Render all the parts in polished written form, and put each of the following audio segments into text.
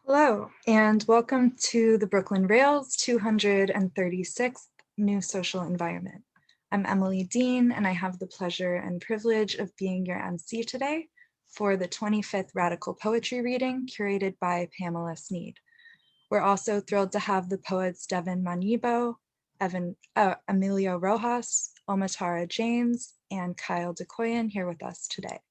Hello, and welcome to the Brooklyn Rail's 236th New Social Environment. I'm Emily Dean, and I have the pleasure and privilege of being your MC today for the 25th Radical Poetry Reading curated by Pamela Sneed. We're also thrilled to have the poets Devin Mañibo, Emilio Rojas, Omotara James, and Kyle Dacuyan here with us today.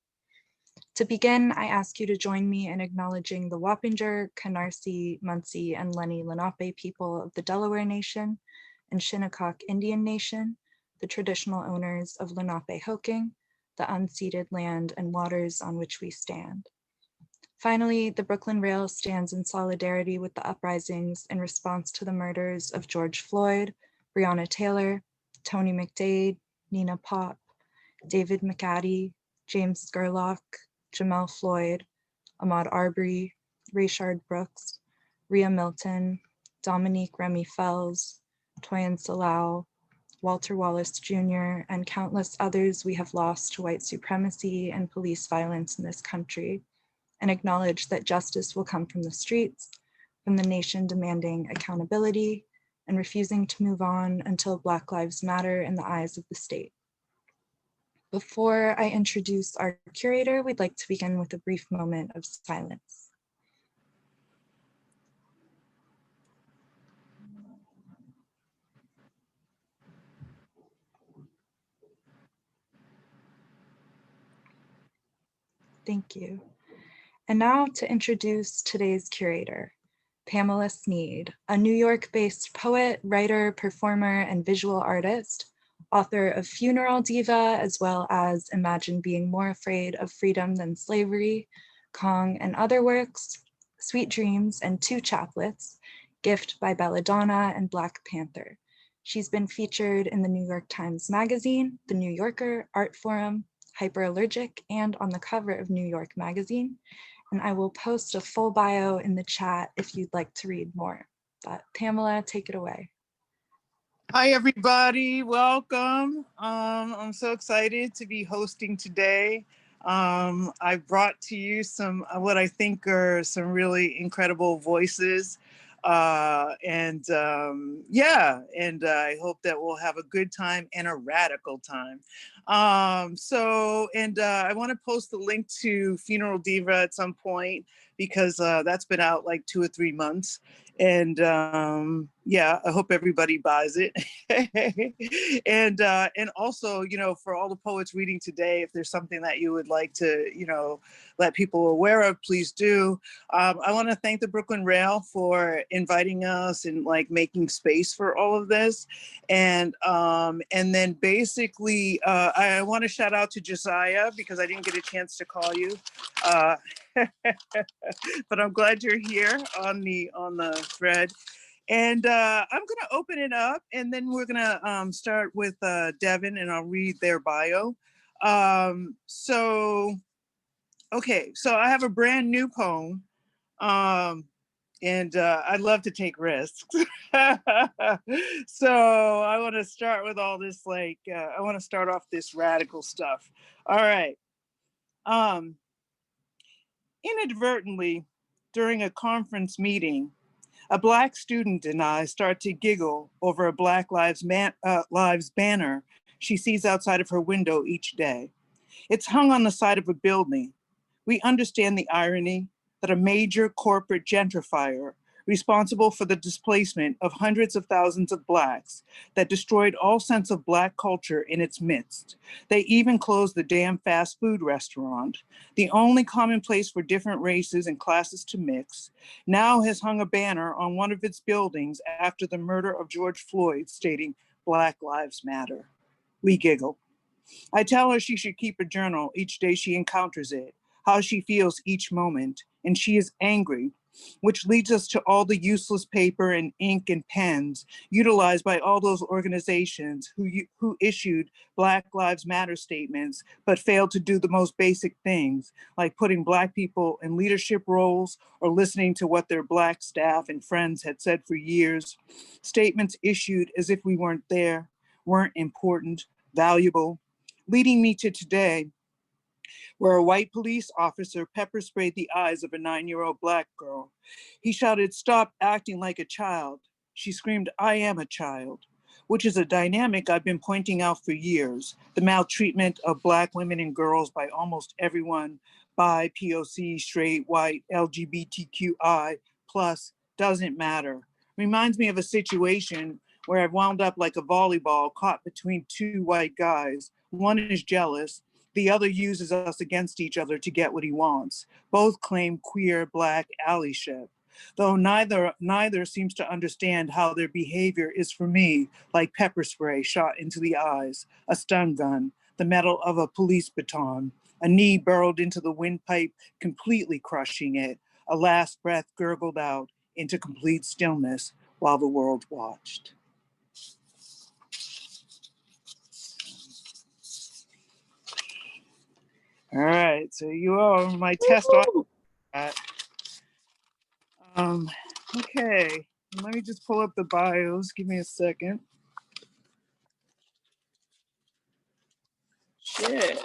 To begin, I ask you to join me in acknowledging the Wappinger, Canarsie, Munsee, and Lenni Lenape people of the Delaware Nation and Shinnecock Indian Nation, the traditional owners of Lenape-Hoking, the unceded land and waters on which we stand. Finally, the Brooklyn Rail stands in solidarity with the uprisings in response to the murders of George Floyd, Breonna Taylor, Tony McDade, Nina Pop, David McAdie, James Scurlock, Jamel Floyd, Ahmaud Arbery, Rayshard Brooks, Rhea Milton, Dominique Remy Fells, Toyin Salau, Walter Wallace Jr., and countless others we have lost to white supremacy and police violence in this country, and acknowledge that justice will come from the streets, from the nation demanding accountability and refusing to move on until Black Lives Matter in the eyes of the state. Before I introduce our curator, we'd like to begin with a brief moment of silence. Thank you. And now to introduce today's curator, Pamela Sneed, a New York-based poet, writer, performer, and visual artist, author of Funeral Diva, as well as Imagine Being More Afraid of Freedom Than Slavery, Kong and Other Works, Sweet Dreams, and Two Chaplets, Gift by Belladonna and Black Panther. She's been featured in the New York Times Magazine, The New Yorker, Artforum, Hyperallergic, and on the cover of New York Magazine. And I will post a full bio in the chat if you'd like to read more. But Pamela, take it away. Hi, everybody. Welcome. I'm so excited to be hosting today. I brought to you some what I think are some really incredible voices. I hope that we'll have a good time and a radical time. I want to post the link to Funeral Diva at some point because that's been out like 2 or 3 months. And I hope everybody buys it. and also, for all the poets reading today, if there's something that you would like to, let people aware of, please do. I want to thank the Brooklyn Rail for inviting us and like making space for all of this. And then basically, I want to shout out to Josiah because I didn't get a chance to call you. But I'm glad you're here on the thread. And I'm going to open it up, and then we're going to start with Devin, and I'll read their bio. So I have a brand new poem, and I love to take risks. So I want to start with all this, I want to start off this radical stuff. All right. Inadvertently, during a conference meeting, a Black student and I start to giggle over a Black Lives banner she sees outside of her window each day. It's hung on the side of a building. We understand the irony that a major corporate gentrifier responsible for the displacement of hundreds of thousands of Blacks that destroyed all sense of Black culture in its midst. They even closed the damn fast food restaurant, the only common place for different races and classes to mix, now has hung a banner on one of its buildings after the murder of George Floyd stating, "Black Lives Matter." We giggle. I tell her she should keep a journal each day she encounters it, how she feels each moment, and she is angry, which leads us to all the useless paper and ink and pens utilized by all those organizations who issued Black Lives Matter statements, but failed to do the most basic things, like putting Black people in leadership roles or listening to what their Black staff and friends had said for years. Statements issued as if we weren't there, weren't important, valuable, leading me to today, where a white police officer pepper sprayed the eyes of a 9-year-old Black girl. He shouted, "Stop acting like a child." She screamed, "I am a child," which is a dynamic I've been pointing out for years. The maltreatment of Black women and girls by almost everyone, bi, POC, straight, white, LGBTQI plus, doesn't matter. Reminds me of a situation where I wound up like a volleyball caught between two white guys. One is jealous, the other uses us against each other to get what he wants. Both claim queer Black allyship, though neither seems to understand how their behavior is for me like pepper spray shot into the eyes, a stun gun, the metal of a police baton, a knee burrowed into the windpipe, completely crushing it, a last breath gurgled out into complete stillness while the world watched. All right, so you are my test on that. Okay, let me just pull up the bios. Give me a second. Shit.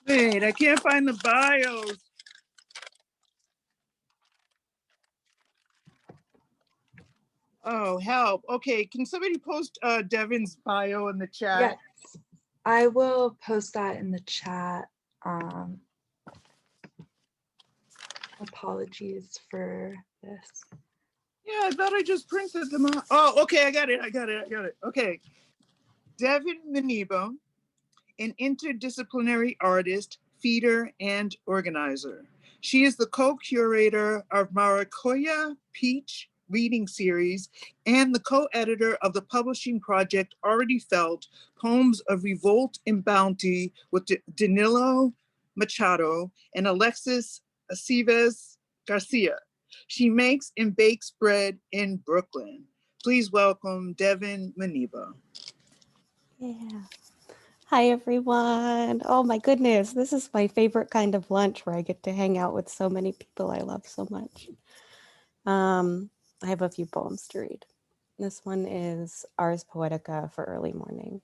Wait, I can't find the bios. Oh, help. Okay, can somebody post Devin's bio in the chat? Yes, I will post that in the chat. Apologies for this. Yeah, I thought I just printed them out. Oh, okay, I got it. Okay. Devin Menevo, an interdisciplinary artist, feeder, and organizer. She is the co-curator of Maracuya Peach reading series and the co-editor of the publishing project Already Felt, Poems of Revolt and Bounty with Danilo Machado and Alexis Aceves Garcia. She makes and bakes bread in Brooklyn. Please welcome Devin Menevo. Yeah. Hi, everyone. Oh my goodness. This is my favorite kind of lunch where I get to hang out with so many people I love so much. I have a few poems to read. This one is Ars Poetica for early morning.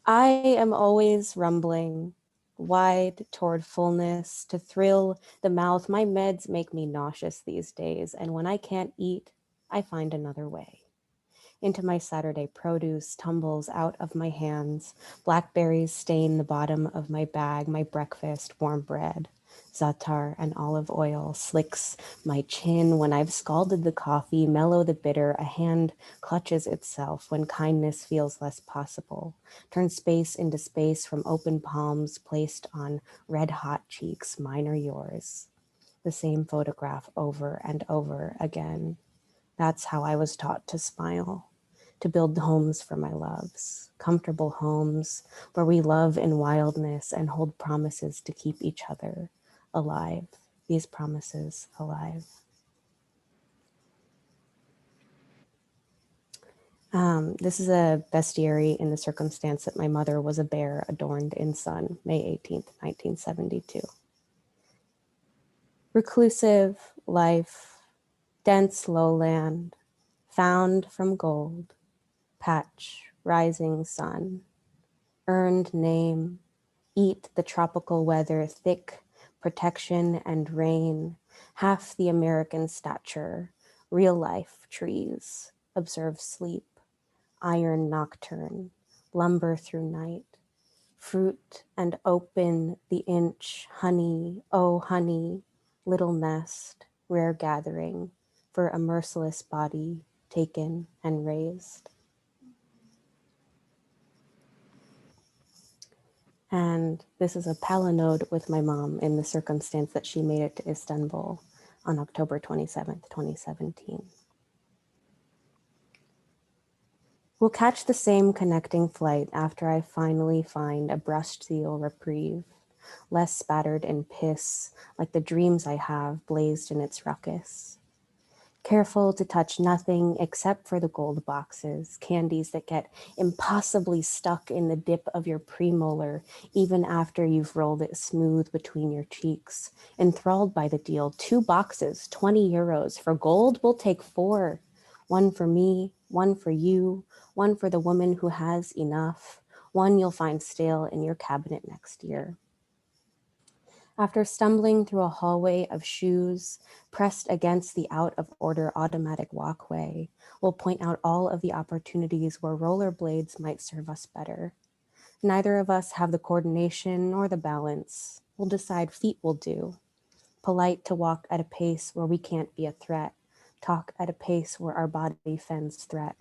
I am always rumbling, wide toward fullness, to thrill the mouth. My meds make me nauseous these days, and when I can't eat, I find another way. Into my Saturday produce tumbles out of my hands. Blackberries stain the bottom of my bag, my breakfast, warm bread. Za'atar and olive oil slicks my chin when I've scalded the coffee, mellow the bitter. A hand clutches itself when kindness feels less possible. Turn space into space from open palms placed on red hot cheeks. Mine are yours. The same photograph over and over again. That's how I was taught to smile, to build homes for my loves, comfortable homes where we love in wildness and hold promises to keep each other alive, these promises alive. This is a bestiary in the circumstance that my mother was a bear adorned in sun, May 18th, 1972. Reclusive life, dense lowland, found from gold, patch, rising sun, earned name, eat the tropical weather, thick protection and rain, half the American stature, real life trees, observe sleep, iron nocturne, lumber through night, fruit and open the inch, honey, oh honey, little nest, rare gathering for a merciless body taken and raised. And this is a palinode with my mom in the circumstance that she made it to Istanbul on October 27th, 2017. We'll catch the same connecting flight after I finally find a brushed seal reprieve, less spattered in piss, like the dreams I have blazed in its ruckus. Careful to touch nothing except for the gold boxes, candies that get impossibly stuck in the dip of your premolar, even after you've rolled it smooth between your cheeks. Enthralled by the deal, 2 boxes, 20 euros. For gold, we'll take 4. One for me, one for you, one for the woman who has enough, one you'll find stale in your cabinet next year. After stumbling through a hallway of shoes pressed against the out-of-order automatic walkway, we'll point out all of the opportunities where rollerblades might serve us better. Neither of us have the coordination nor the balance. We'll decide feet will do. Polite to walk at a pace where we can't be a threat. Talk at a pace where our body fends threat.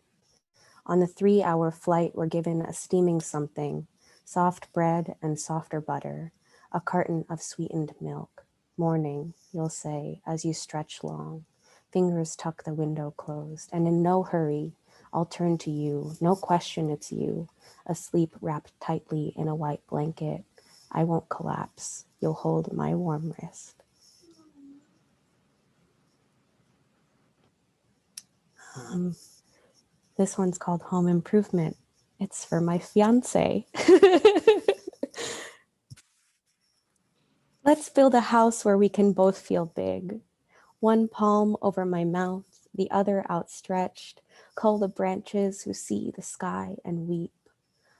On the 3-hour flight, we're given a steaming something, soft bread and softer butter, a carton of sweetened milk. Morning, you'll say, as you stretch long. Fingers tuck the window closed, and in no hurry, I'll turn to you, no question it's you, asleep wrapped tightly in a white blanket. I won't collapse, you'll hold my warm wrist. This one's called Home Improvement. It's for my fiance. Let's build a house where we can both feel big. One palm over my mouth, the other outstretched. Cull the branches who see the sky and weep.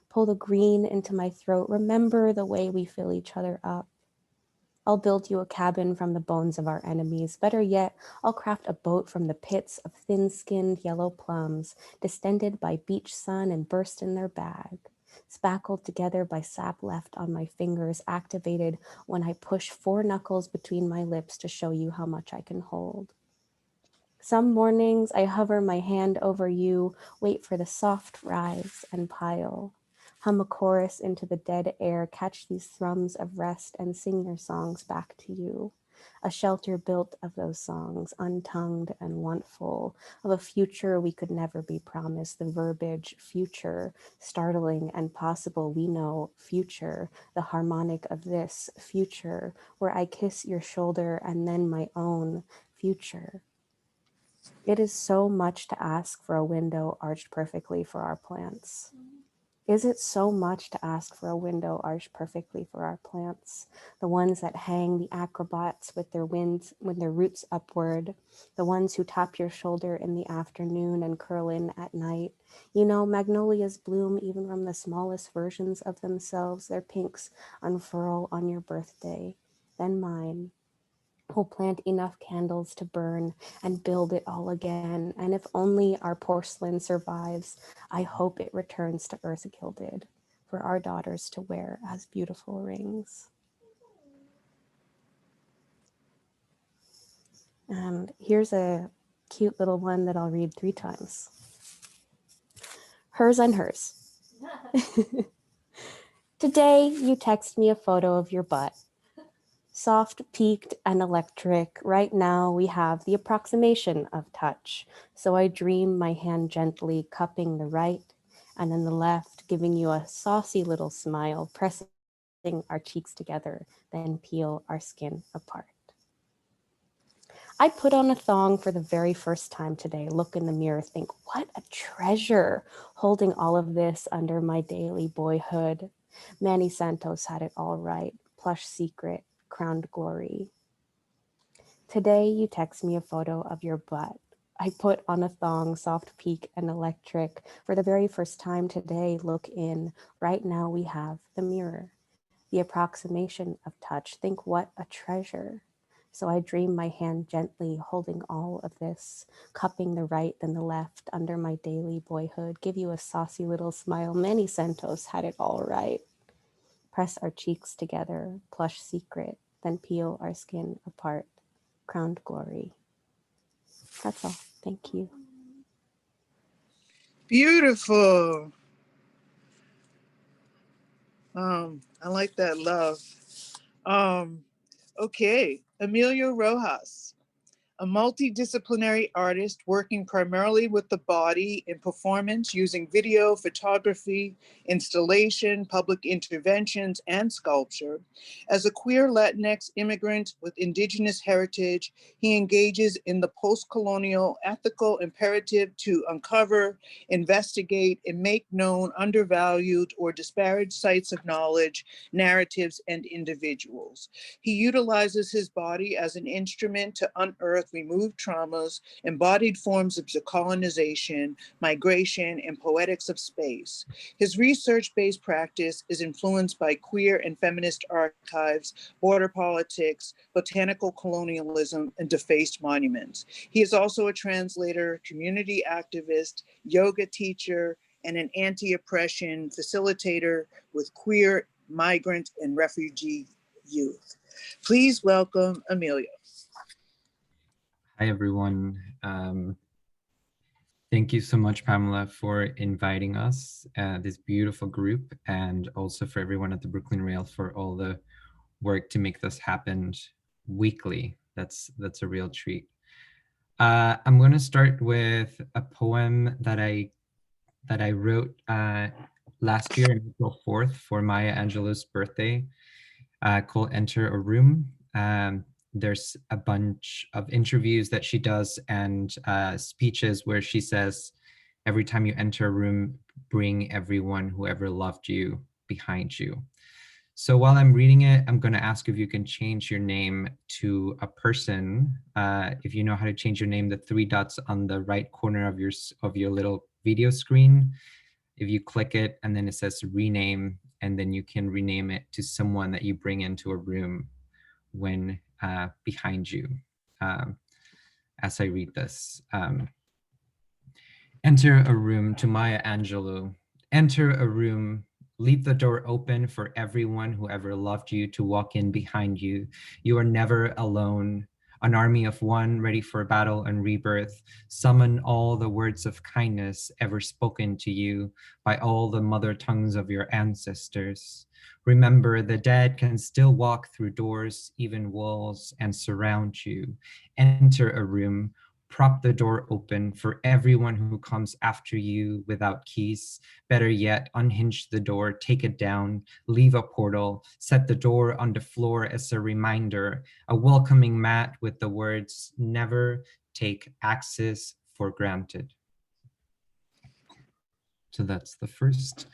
Pull the green into my throat. Remember the way we fill each other up. I'll build you a cabin from the bones of our enemies. Better yet, I'll craft a boat from the pits of thin-skinned yellow plums, distended by beach sun and burst in their bag. Spackled together by sap left on my fingers, activated when I push 4 knuckles between my lips to show you how much I can hold. Some mornings I hover my hand over you, wait for the soft rise and pile. Hum a chorus into the dead air, catch these thrums of rest and sing your songs back to you. A shelter built of those songs, untongued and wantful, of a future we could never be promised, the verbiage future, startling and possible, we know future, the harmonic of this future, where I kiss your shoulder and then my own future. It is so much to ask for a window arched perfectly for our plants. Is it so much to ask for a window arched perfectly for our plants? The ones that hang, the acrobats with their roots upward, the ones who tap your shoulder in the afternoon and curl in at night. You know, magnolias bloom even from the smallest versions of themselves. Their pinks unfurl on your birthday, then mine. We'll plant enough candles to burn and build it all again. And if only our porcelain survives, I hope it returns to earth gilded for our daughters to wear as beautiful rings. And here's a cute little one that I'll read 3 times. Hers and hers. Today, you text me a photo of your butt. Soft, peaked, and electric. Right now we have the approximation of touch. So I dream my hand gently cupping the right and then the left, giving you a saucy little smile, pressing our cheeks together, then peel our skin apart. I put on a thong for the very first time today, look in the mirror, think, what a treasure, holding all of this under my daily boyhood. Manny Santos had it all right, plush secret, crowned glory. Today, you text me a photo of your butt. I put on a thong, soft peak and electric. For the very first time today, look in. Right now we have the mirror, the approximation of touch. Think what a treasure. So I dream my hand gently holding all of this, cupping the right then the left under my daily boyhood. Give you a saucy little smile. Manny Santos had it all right. Press our cheeks together, plush secret, then peel our skin apart, crowned glory. That's all. Thank you. Beautiful. I like that love. Okay, Emilio Rojas, a multidisciplinary artist working primarily with the body in performance using video, photography, installation, public interventions, and sculpture. As a queer Latinx immigrant with indigenous heritage, he engages in the post-colonial ethical imperative to uncover, investigate, and make known undervalued or disparaged sites of knowledge, narratives, and individuals. He utilizes his body as an instrument to unearth have removed traumas, embodied forms of decolonization, migration, and poetics of space. His research-based practice is influenced by queer and feminist archives, border politics, botanical colonialism, and defaced monuments. He is also a translator, community activist, yoga teacher, and an anti-oppression facilitator with queer, migrant, and refugee youth. Please welcome Emilio. Hi, everyone. Thank you so much, Pamela, for inviting us, this beautiful group, and also for everyone at the Brooklyn Rail for all the work to make this happen weekly. That's a real treat. I'm going to start with a poem that I wrote last year, on April 4th, for Maya Angelou's birthday, called Enter a Room. There's a bunch of interviews that she does and speeches where she says, every time you enter a room, bring everyone who ever loved you behind you. So while I'm reading it, I'm going to ask if you can change your name to a person. If you know how to change your name, the 3 dots on the right corner of your little video screen, if you click it and then it says rename, and then you can rename it to someone that you bring into a room when behind you. As I read this. Enter a room to Maya Angelou. Enter a room, leave the door open for everyone who ever loved you to walk in behind you. You are never alone. An army of one ready for battle and rebirth. Summon all the words of kindness ever spoken to you by all the mother tongues of your ancestors. Remember, the dead can still walk through doors, even walls, and surround you. Enter a room, prop the door open for everyone who comes after you without keys. Better yet, unhinge the door, take it down, leave a portal, set the door on the floor as a reminder, a welcoming mat with the words, never take access for granted. So that's the first.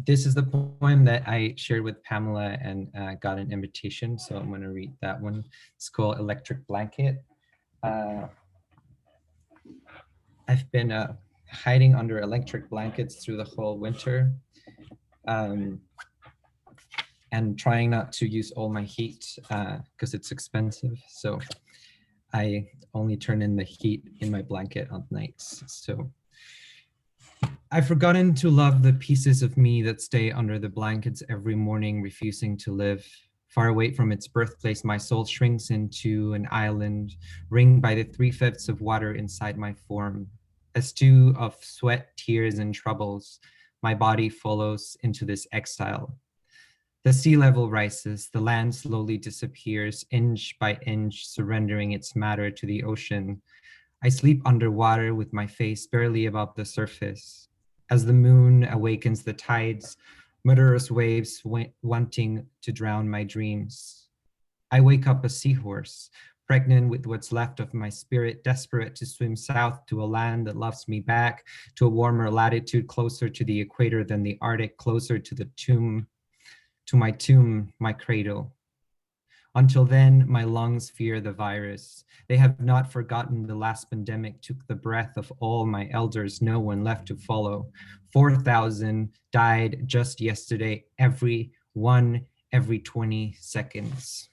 This is the poem that I shared with Pamela and got an invitation, so I'm going to read that one. It's called Electric Blanket. I've been hiding under electric blankets through the whole winter and trying not to use all my heat because it's expensive. So I only turn in the heat in my blanket on nights. So I've forgotten to love the pieces of me that stay under the blankets every morning, refusing to live. Far away from its birthplace, my soul shrinks into an island, ringed by the 3/5 of water inside my form. A stew of sweat, tears, and troubles, my body follows into this exile. The sea level rises, the land slowly disappears, inch by inch, surrendering its matter to the ocean. I sleep underwater with my face barely above the surface. As the moon awakens the tides, murderous waves wanting to drown my dreams. I wake up a seahorse, pregnant with what's left of my spirit, desperate to swim south to a land that loves me back, to a warmer latitude closer to the equator than the Arctic, closer to the tomb, my cradle. Until then, my lungs fear the virus. They have not forgotten the last pandemic took the breath of all my elders, no one left to follow. 4,000 died just yesterday, every 20 seconds.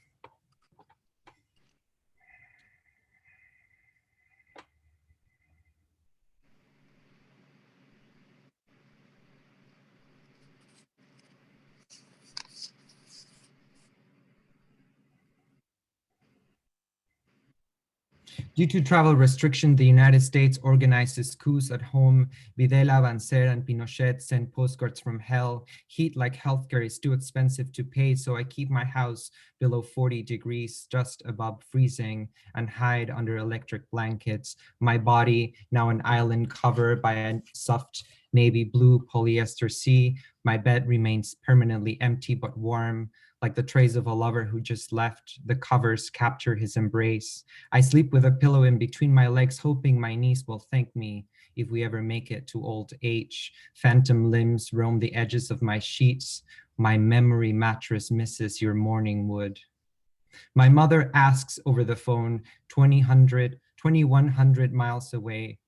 Due to travel restriction, the United States organizes coups at home. Videla, Banzer, and Pinochet send postcards from hell. Heat like healthcare is too expensive to pay, so I keep my house below 40 degrees, just above freezing, and hide under electric blankets. My body, now an island covered by a soft navy blue polyester sea. My bed remains permanently empty but warm. Like the trays of a lover who just left, the covers capture his embrace. I sleep with a pillow in between my legs, hoping my niece will thank me if we ever make it to old age. Phantom limbs roam the edges of my sheets. My memory mattress misses your morning wood. My mother asks over the phone 2100 miles away,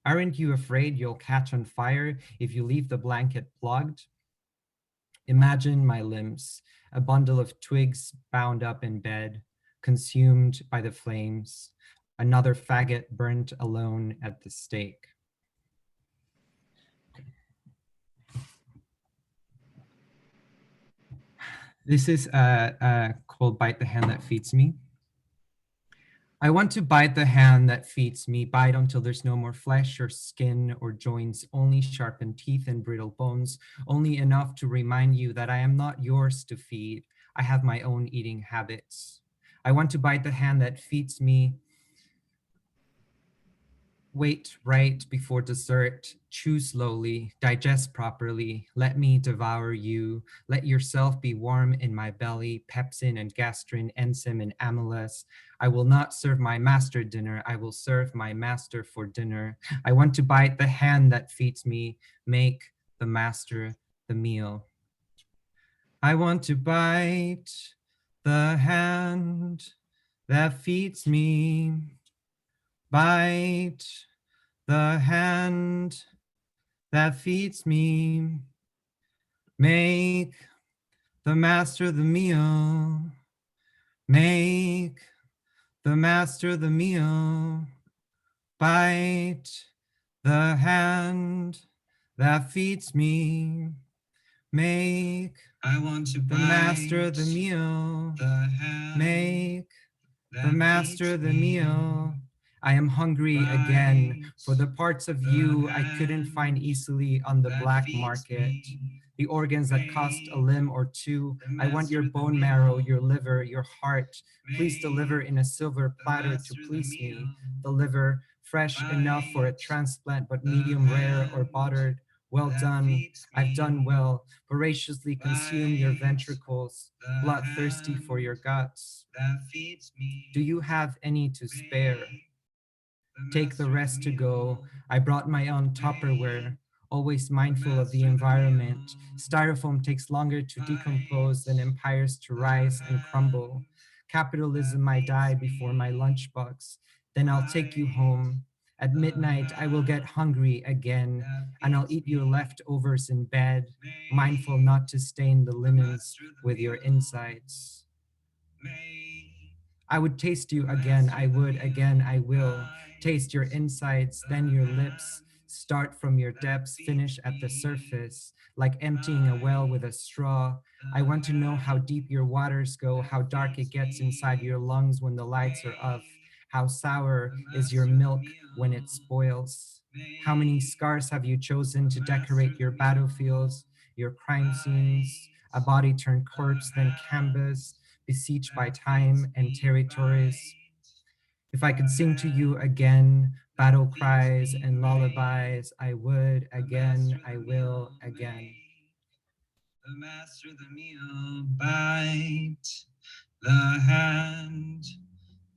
aren't you afraid you'll catch on fire if you leave the blanket plugged? Imagine my limbs, a bundle of twigs bound up in bed, consumed by the flames, another faggot burnt alone at the stake. This is called Bite the Hand That Feeds Me. I want to bite the hand that feeds me, bite until there's no more flesh or skin or joints, only sharpened teeth and brittle bones, only enough to remind you that I am not yours to feed. I have my own eating habits. I want to bite the hand that feeds me. Wait right before dessert, chew slowly, digest properly, let me devour you, let yourself be warm in my belly, pepsin and gastrin, enzyme and amylase. I will not serve my master dinner, I will serve my master for dinner. I want to bite the hand that feeds me, make the master the meal. I want to bite the hand that feeds me, bite the hand that feeds me, make the master the meal, make the master the meal, bite the hand that feeds me, make I want to the master the meal, the hand make the master the meal. I am hungry again for the parts of you I couldn't find easily on the black market. The organs that cost a limb or two. I want your bone marrow, your liver, your heart. Please deliver in a silver platter to please me. The liver, fresh enough for a transplant, but medium rare or buttered. Well done, I've done well. Voraciously consume your ventricles, bloodthirsty for your guts. Do you have any to spare? Take the rest to go. I brought my own Tupperware, always mindful of the environment. Styrofoam takes longer to decompose than empires to rise and crumble. Capitalism, I die before my lunchbox. Then I'll take you home. At midnight, I will get hungry again, and I'll eat your leftovers in bed, mindful not to stain the linens with your insides. I would taste you again, I would, again, I will. Taste your insides, then your lips. Start from your depths, finish at the surface, like emptying a well with a straw. I want to know how deep your waters go, how dark it gets inside your lungs when the lights are off, how sour is your milk when it spoils. How many scars have you chosen to decorate your battlefields, your crime scenes, a body turned corpse, then canvas, beseeched by time and territories? If I could sing to you again, battle cries and lullabies, I would again, I will again. The master, the meal, bite the hand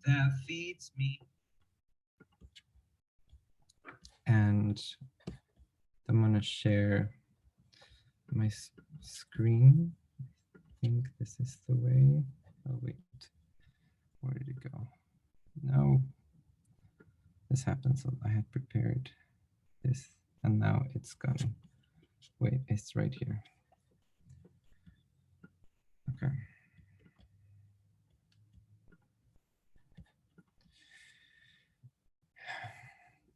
that feeds me. And I'm gonna share my screen. I think this is the way. Oh wait, where did it go? No, this happens. I had prepared this and now it's gone. Wait, it's right here. Okay.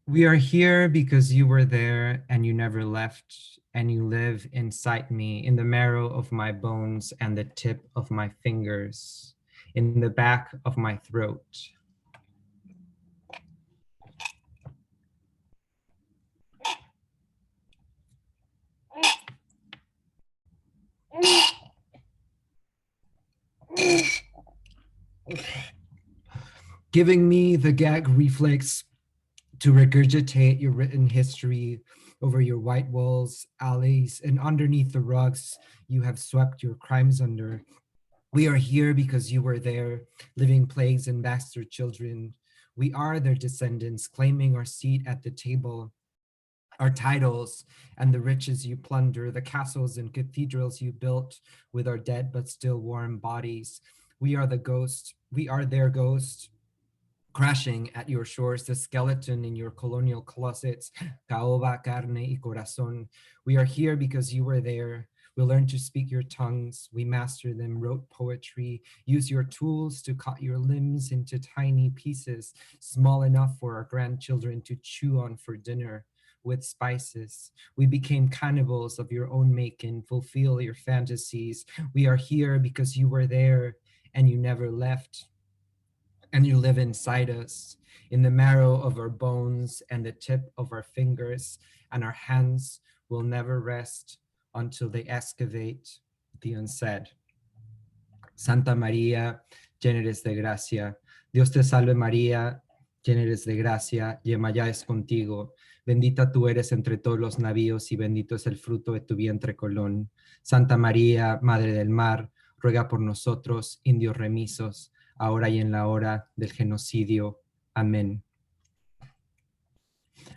We are here because you were there and you never left, and you live inside me, in the marrow of my bones and the tip of my fingers, in the back of my throat. Giving me the gag reflex to regurgitate your written history over your white walls, alleys, and underneath the rugs you have swept your crimes under. We are here because you were there, living plagues and bastard children. We are their descendants, claiming our seat at the table, our titles and the riches you plunder, the castles and cathedrals you built with our dead but still warm bodies. We are the ghost, we are their ghost, crashing at your shores, the skeleton in your colonial closets, caoba, carne y corazón. We are here because you were there. We learned to speak your tongues, we mastered them, wrote poetry, use your tools to cut your limbs into tiny pieces, small enough for our grandchildren to chew on for dinner with spices. We became cannibals of your own making, fulfill your fantasies. We are here because you were there and you never left. And you live inside us, in the marrow of our bones and the tip of our fingers, and our hands will never rest until they excavate the unsaid. Santa María, llena eres de gracia. Dios te salve María, llena eres de gracia, Yemayá es contigo. Bendita tú eres entre todos los navíos y bendito es el fruto de tu vientre, Colón. Santa María, Madre del Mar, ruega por nosotros, indios remisos, ahora y en la hora del genocidio. Amén.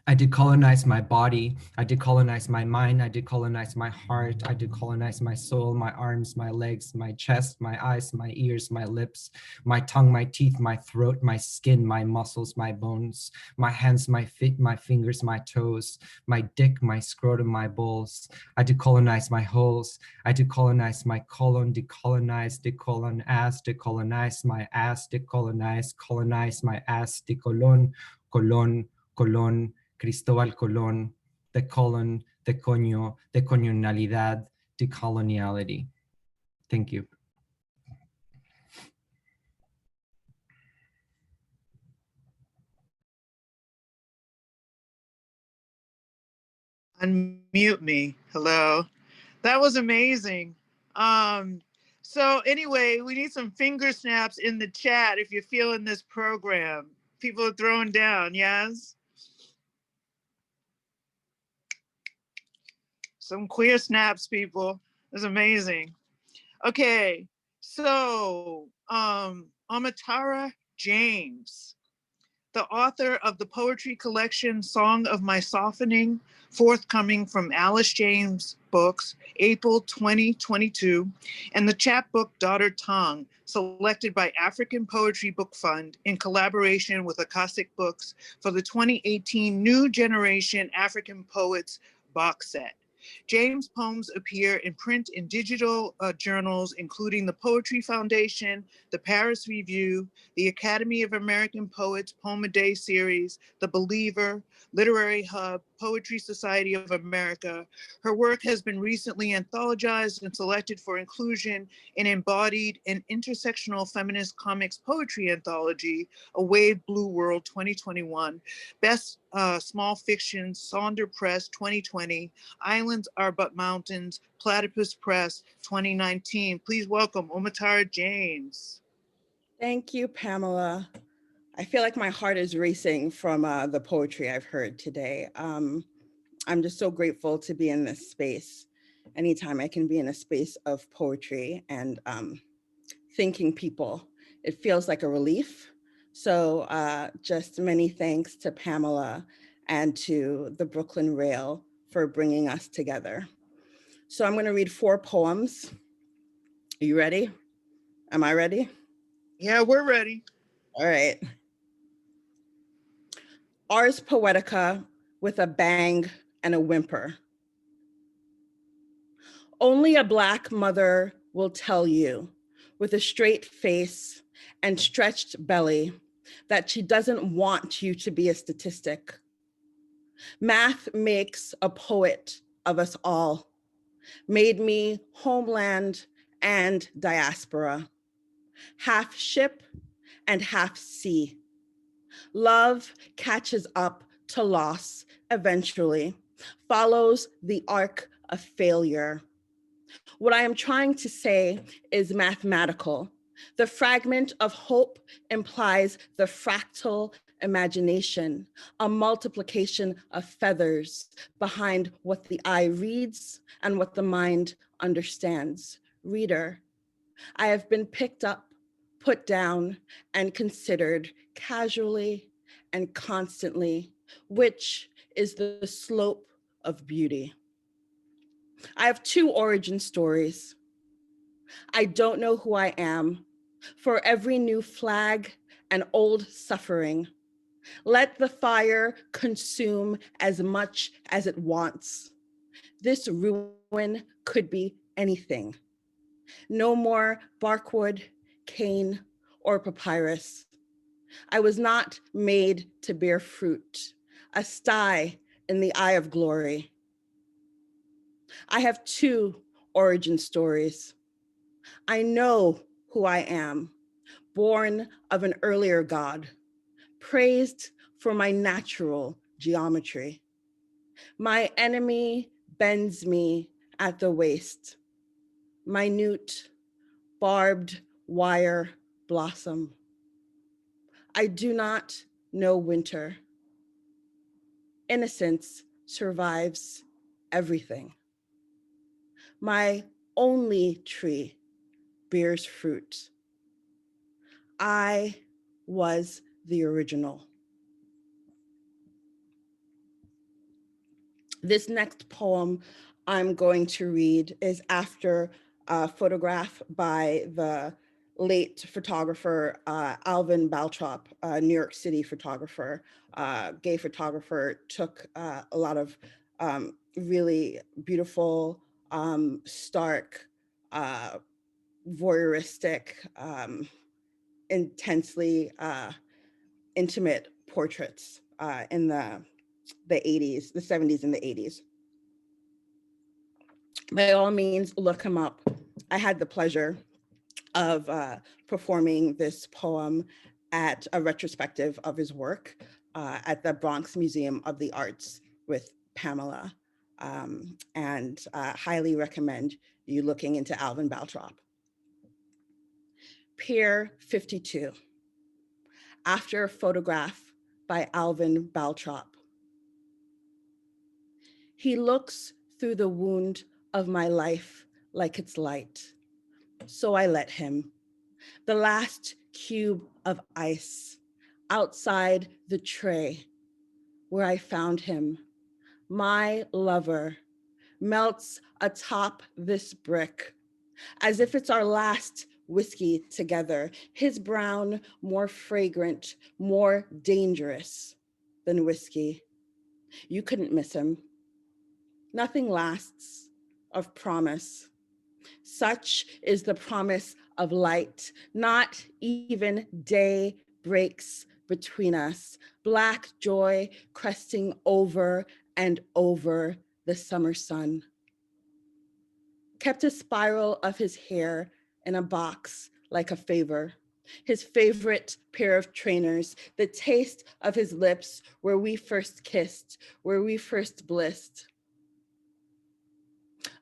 I decolonize my body, I decolonize my mind, I decolonize my heart, I decolonize my soul, my arms, my legs, my chest, my eyes, my ears, my lips, my tongue, my teeth, my throat, my skin, my muscles, my bones, my hands, my feet, my fingers, my toes, my dick, my scrotum, my balls. I decolonize my holes, I decolonize my colon, decolonize, decolonize my ass, decolonize, colonize my ass, decolon, colon, Colón, Cristóbal Colón, the colon, the coño, the colonialidad, the coloniality. Thank you. Unmute me. Hello. That was amazing. So anyway, we need some finger snaps in the chat if you're feeling this program. People are throwing down, yes? Some queer snaps, people. It's amazing. Okay, so Omotara James, the author of the poetry collection Song of My Softening, forthcoming from Alice James Books, April 2022, and the chapbook Daughter Tongue, selected by African Poetry Book Fund in collaboration with Akashic Books for the 2018 New Generation African Poets box set. James' poems appear in print and digital journals, including the Poetry Foundation, the Paris Review, the Academy of American Poets Poem a Day series, The Believer, Literary Hub, Poetry Society of America. Her work has been recently anthologized and selected for inclusion in Embodied and Intersectional Feminist Comics Poetry Anthology, A Wave Blue World 2021, Best Small Fiction, Sonder Press 2020, Islands Are But Mountains, Platypus Press 2019. Please welcome Omotara James. Thank you, Pamela. I feel like my heart is racing from the poetry I've heard today. I'm just so grateful to be in this space. Anytime I can be in a space of poetry and thinking people, it feels like a relief. So just many thanks to Pamela and to the Brooklyn Rail for bringing us together. So I'm going to read 4 poems. Are you ready? Am I ready? Yeah, we're ready. All right. Ars Poetica with a bang and a whimper. Only a Black mother will tell you with a straight face and stretched belly that she doesn't want you to be a statistic. Math makes a poet of us all, made me homeland and diaspora, half ship and half sea. Love catches up to loss eventually, follows the arc of failure. What I am trying to say is mathematical. The fragment of hope implies the fractal imagination, a multiplication of feathers behind what the eye reads and what the mind understands. Reader, I have been picked up, put down, and considered casually and constantly, which is the slope of beauty. I have 2 origin stories. I don't know who I am. For every new flag and old suffering, let the fire consume as much as it wants. This ruin could be anything. No more barkwood, cane, or papyrus. I was not made to bear fruit, a sty in the eye of glory. I have two origin stories. I know who I am, born of an earlier God, praised for my natural geometry. My enemy bends me at the waist, minute, barbed wire blossom. I do not know winter. Innocence survives everything. My only tree bears fruit. I was the original. This next poem I'm going to read is after a photograph by the late photographer Alvin Baltrop, a New York City photographer, gay photographer, took a lot of really beautiful, stark, voyeuristic, intensely intimate portraits in the 80s, the 70s and the 80s. By all means, look him up. I had the pleasure of performing this poem at a retrospective of his work at the Bronx Museum of the Arts with Pamela, and highly recommend you looking into Alvin Baltrop. Pier 52, after a photograph by Alvin Baltrop. He looks through the wound of my life like it's light, so I let him. The last cube of ice outside the tray where I found him, my lover, melts atop this brick as if it's our last whiskey together. His brown, more fragrant, more dangerous than whiskey. You couldn't miss him. Nothing lasts of promise. Such is the promise of light. Not even day breaks between us. Black joy cresting over and over the summer sun. Kept a spiral of his hair in a box like a favor. His favorite pair of trainers, the taste of his lips where we first kissed, where we first blissed.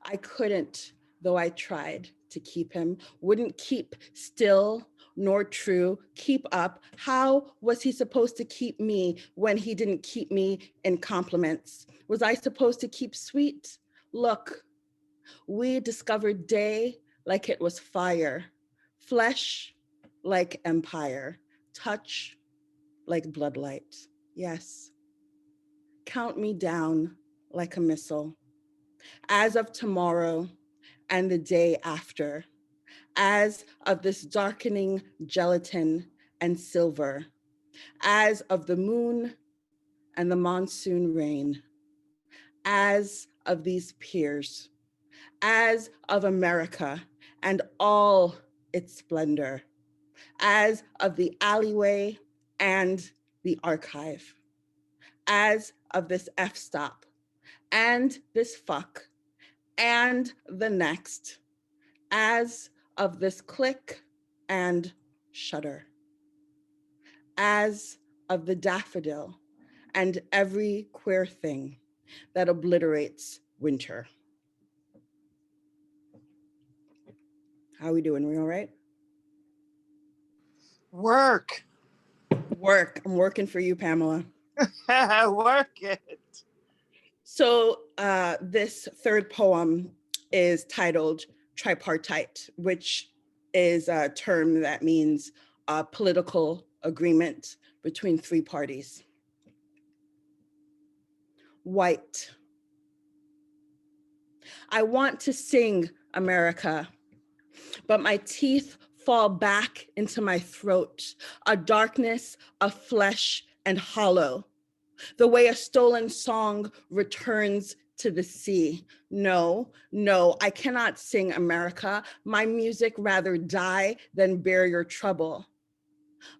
I couldn't, though I tried to keep him, wouldn't keep still nor true, keep up. How was he supposed to keep me when he didn't keep me in compliments? Was I supposed to keep sweet? Look, we discovered day like it was fire, flesh like empire, touch like bloodlight. Yes, count me down like a missile. As of tomorrow and the day after, as of this darkening gelatin and silver, as of the moon and the monsoon rain, as of these piers, as of America and all its splendor, as of the alleyway and the archive, as of this f-stop and this fuck and the next, as of this click and shudder, as of the daffodil and every queer thing that obliterates winter. How are we doing? We all right? Work. Work. I'm working for you, Pamela. Work it. So this third poem is titled Tripartite, which is a term that means a political agreement between three parties. White. I want to sing America, but my teeth fall back into my throat, a darkness of flesh and hollow, the way a stolen song returns to the sea. No, no, I cannot sing America. My music rather die than bear your trouble.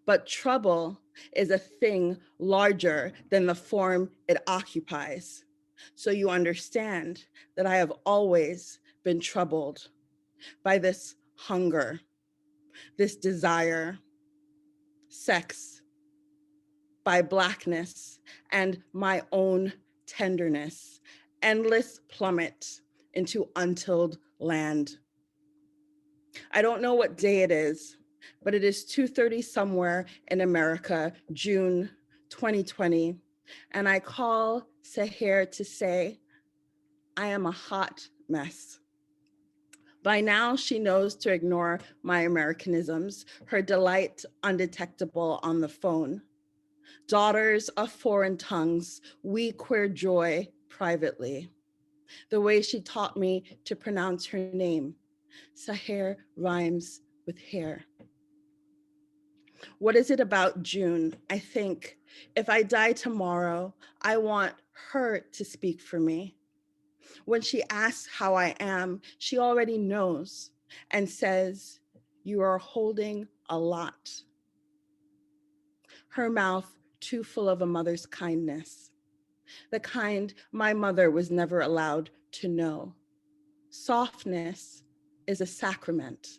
But trouble is a thing larger than the form it occupies. So you understand that I have always been troubled by this hunger, this desire, sex, by Blackness and my own tenderness, endless plummet into untilled land. I don't know what day it is, but it is 2:30 somewhere in America, June 2020, and I call Seher to say, I am a hot mess. By now, she knows to ignore my Americanisms, her delight undetectable on the phone. Daughters of foreign tongues, we queer joy privately. The way she taught me to pronounce her name. Seher rhymes with hair. What is it about June? I think if I die tomorrow, I want her to speak for me. When she asks how I am, she already knows and says, you are holding a lot. Her mouth too full of a mother's kindness, the kind my mother was never allowed to know. Softness is a sacrament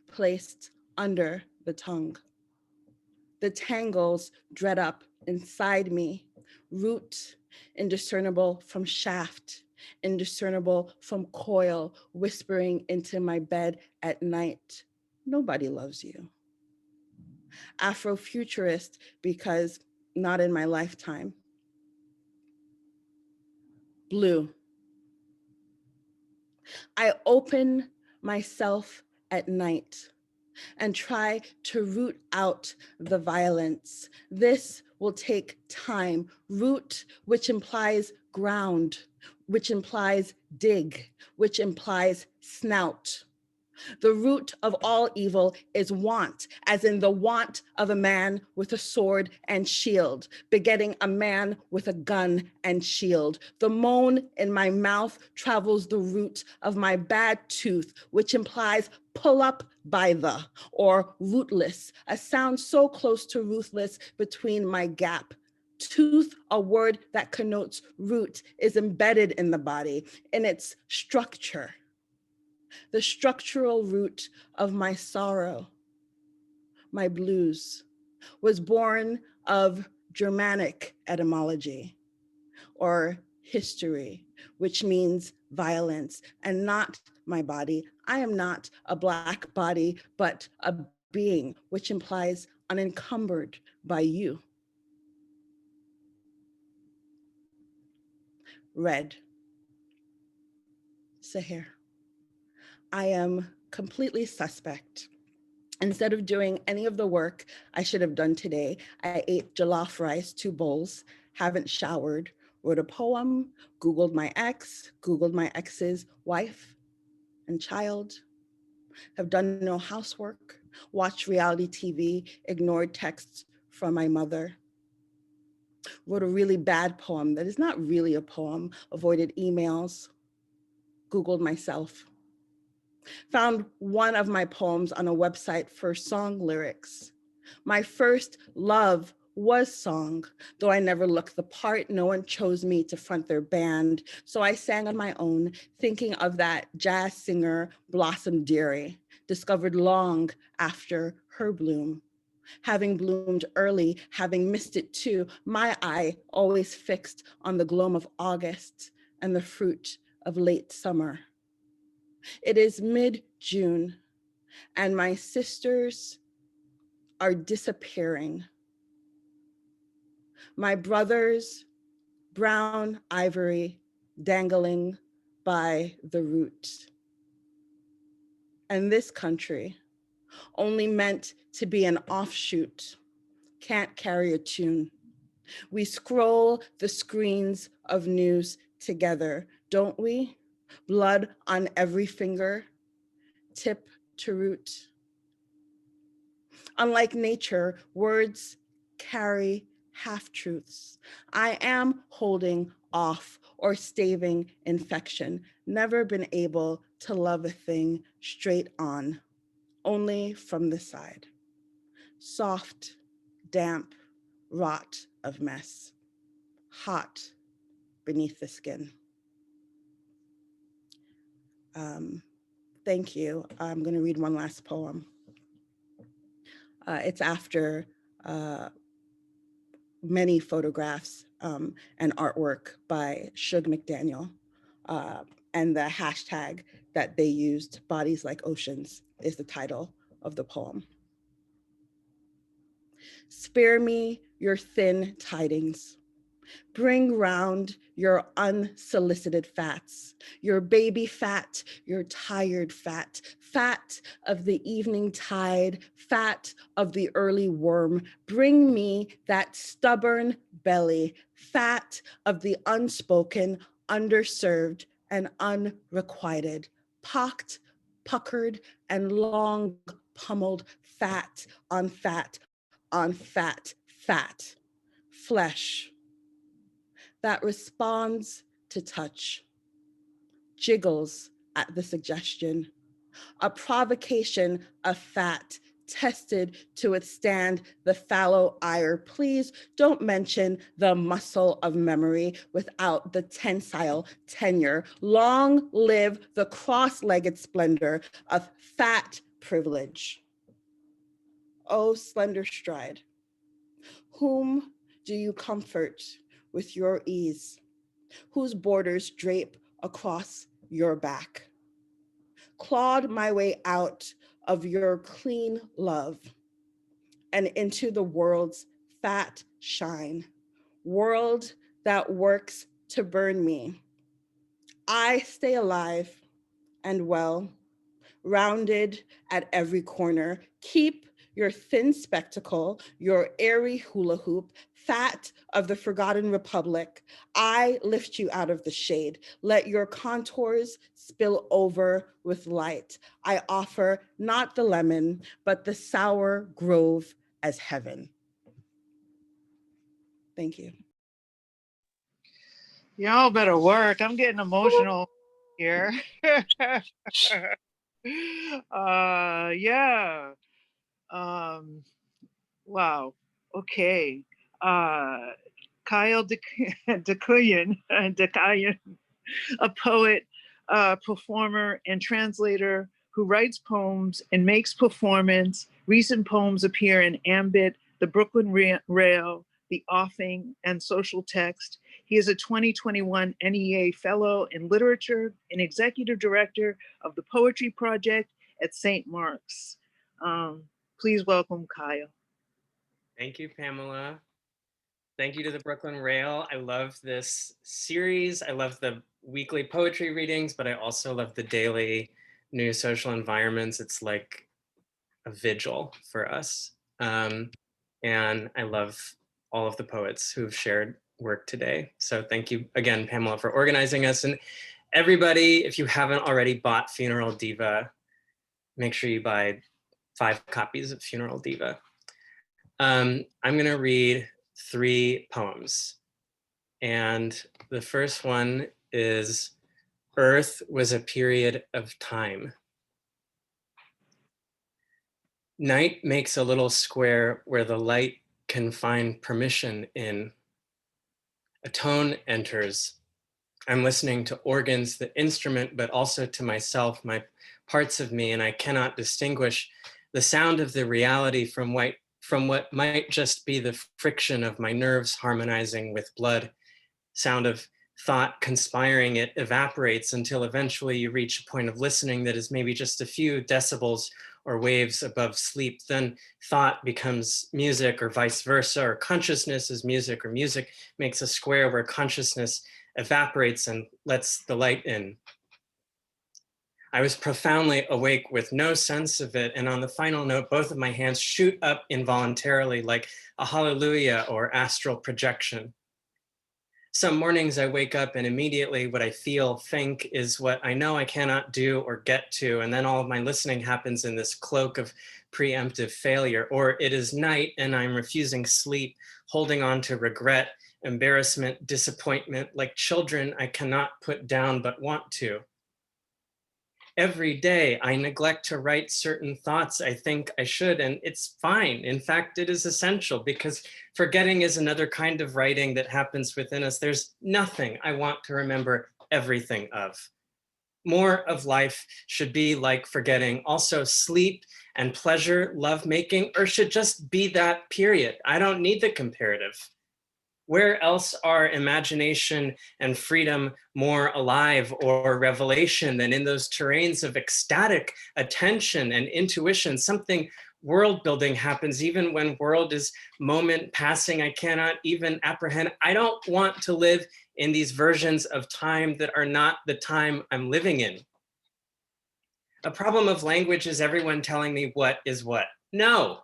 placed under the tongue. The tangles dread up inside me, root indiscernible from shaft, indiscernible from coil, whispering into my bed at night. Nobody loves you. Afrofuturist because not in my lifetime. Blue. I open myself at night and try to root out the violence. This will take time. Root, which implies ground, which implies dig, which implies snout. The root of all evil is want, as in the want of a man with a sword and shield, begetting a man with a gun and shield. The moan in my mouth travels the root of my bad tooth, which implies pull up by the, or rootless, a sound so close to ruthless between my gap. Tooth, a word that connotes root, is embedded in the body, in its structure. The structural root of my sorrow, my blues, was born of Germanic etymology or history, which means violence, and not my body. I am not a Black body, but a being, which implies unencumbered by you. Red. Seher. I am completely suspect. Instead of doing any of the work I should have done today, I ate jollof rice, 2 bowls, haven't showered, wrote a poem, Googled my ex, Googled my ex's wife and child, have done no housework, watched reality TV, ignored texts from my mother, wrote a really bad poem that is not really a poem, avoided emails, Googled myself. Found one of my poems on a website for song lyrics. My first love was song, though I never looked the part. No one chose me to front their band, so I sang on my own, thinking of that jazz singer Blossom Dearie, discovered long after her bloom. Having bloomed early, having missed it too, my eye always fixed on the gloam of August and the fruit of late summer. It is mid-June, and my sisters are disappearing. My brothers, brown ivory, dangling by the root. And this country, only meant to be an offshoot, can't carry a tune. We scroll the screens of news together, don't we? Blood on every finger, tip to root. Unlike nature, words carry half-truths. I am holding off or staving infection, never been able to love a thing straight on, only from the side. Soft, damp, rot of mess, hot beneath the skin. Thank you. I'm going to read one last poem. It's after many photographs and artwork by Shug McDaniel, and the hashtag that they used, Bodies Like Oceans, is the title of the poem. Spare me your thin tidings. Bring round your unsolicited fats, your baby fat, your tired fat, fat of the evening tide, fat of the early worm. Bring me that stubborn belly, fat of the unspoken, underserved, and unrequited, pocked, puckered, and long pummeled fat on fat on fat, fat, flesh that responds to touch, jiggles at the suggestion, a provocation of fat tested to withstand the fallow ire. Please don't mention the muscle of memory without the tensile tenure. Long live the cross-legged splendor of fat privilege. Oh, slender stride, whom do you comfort with your ease? Whose borders drape across your back? Clawed my way out of your clean love and into the world's fat shine, world that works to burn me. I stay alive and well, rounded at every corner. Keep your thin spectacle, your airy hula hoop, fat of the forgotten republic. I lift you out of the shade. Let your contours spill over with light. I offer not the lemon, but the sour grove as heaven. Thank you. Y'all better work. I'm getting emotional here. Yeah. Wow. Okay. Kyle Dacuyan, a poet, performer, and translator who writes poems and makes performance. Recent poems appear in Ambit, the Brooklyn Rail, The Offing, and Social Text. He is a 2021 NEA Fellow in Literature and Executive Director of the Poetry Project at St. Mark's. Please welcome Kyle. Thank you, Pamela. Thank you to the Brooklyn Rail. I love this series. I love the weekly poetry readings, but I also love the daily new social environments. It's like a vigil for us. And I love all of the poets who've shared work today. So thank you again, Pamela, for organizing us. And everybody, if you haven't already bought Funeral Diva, make sure you buy 5 copies of Funeral Diva. I'm gonna read 3 poems. And the first one is, Earth was a period of time. Night makes a little square where the light can find permission in. A tone enters. I'm listening to organs, the instrument, but also to myself, my parts of me, and I cannot distinguish the sound of the reality from what might just be the friction of my nerves harmonizing with blood. Sound of thought conspiring, it evaporates until eventually you reach a point of listening that is maybe just a few decibels or waves above sleep. Then thought becomes music, or vice versa, or consciousness is music, or music makes a square where consciousness evaporates and lets the light in. I was profoundly awake with no sense of it, and on the final note, both of my hands shoot up involuntarily like a hallelujah or astral projection. Some mornings I wake up and immediately what I feel, think is what I know I cannot do or get to. And then all of my listening happens in this cloak of preemptive failure. Or it is night and I'm refusing sleep, holding on to regret, embarrassment, disappointment, like children I cannot put down but want to. Every day I neglect to write certain thoughts I think I should, and it's fine. In fact, it is essential because forgetting is another kind of writing that happens within us. There's nothing I want to remember everything of. More of life should be like forgetting. Also, sleep and pleasure, lovemaking, or should just be that, period. I don't need the comparative. Where else are imagination and freedom more alive or revelation than in those terrains of ecstatic attention and intuition? Something world building happens even when world is moment passing. I cannot even apprehend. I don't want to live in these versions of time that are not the time I'm living in. A problem of language is everyone telling me what is what. No,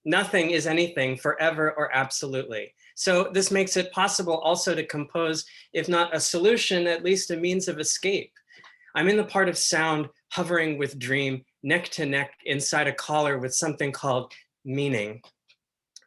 nothing is anything forever or absolutely. So this makes it possible also to compose, if not a solution, at least a means of escape. I'm in the part of sound hovering with dream, neck to neck inside a collar with something called meaning.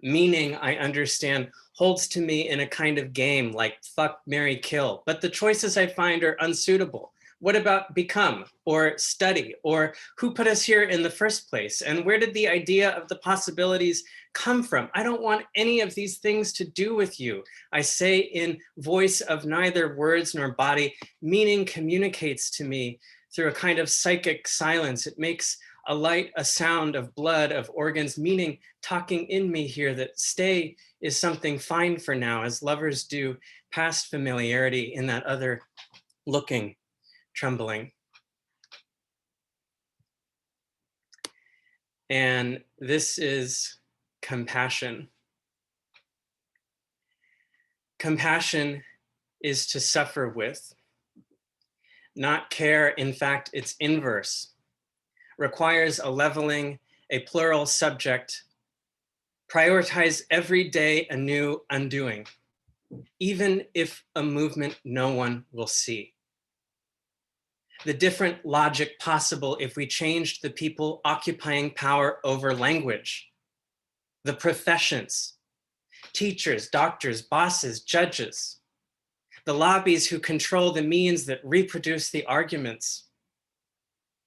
Meaning, I understand, holds to me in a kind of game like fuck, marry, kill, but the choices I find are unsuitable. What about become or study, or who put us here in the first place? And where did the idea of the possibilities come from? I don't want any of these things to do with you. I say in voice of neither words nor body, meaning communicates to me through a kind of psychic silence. It makes a light, a sound of blood, of organs, meaning talking in me here that stay is something fine for now, as lovers do past familiarity in that other looking, trembling. And this is compassion. Compassion is to suffer with, not care. In fact, it's inverse. Requires a leveling, a plural subject. Prioritize every day a new undoing, even if a movement no one will see. The different logic possible if we changed the people occupying power over language, the professions, teachers, doctors, bosses, judges, the lobbies who control the means that reproduce the arguments,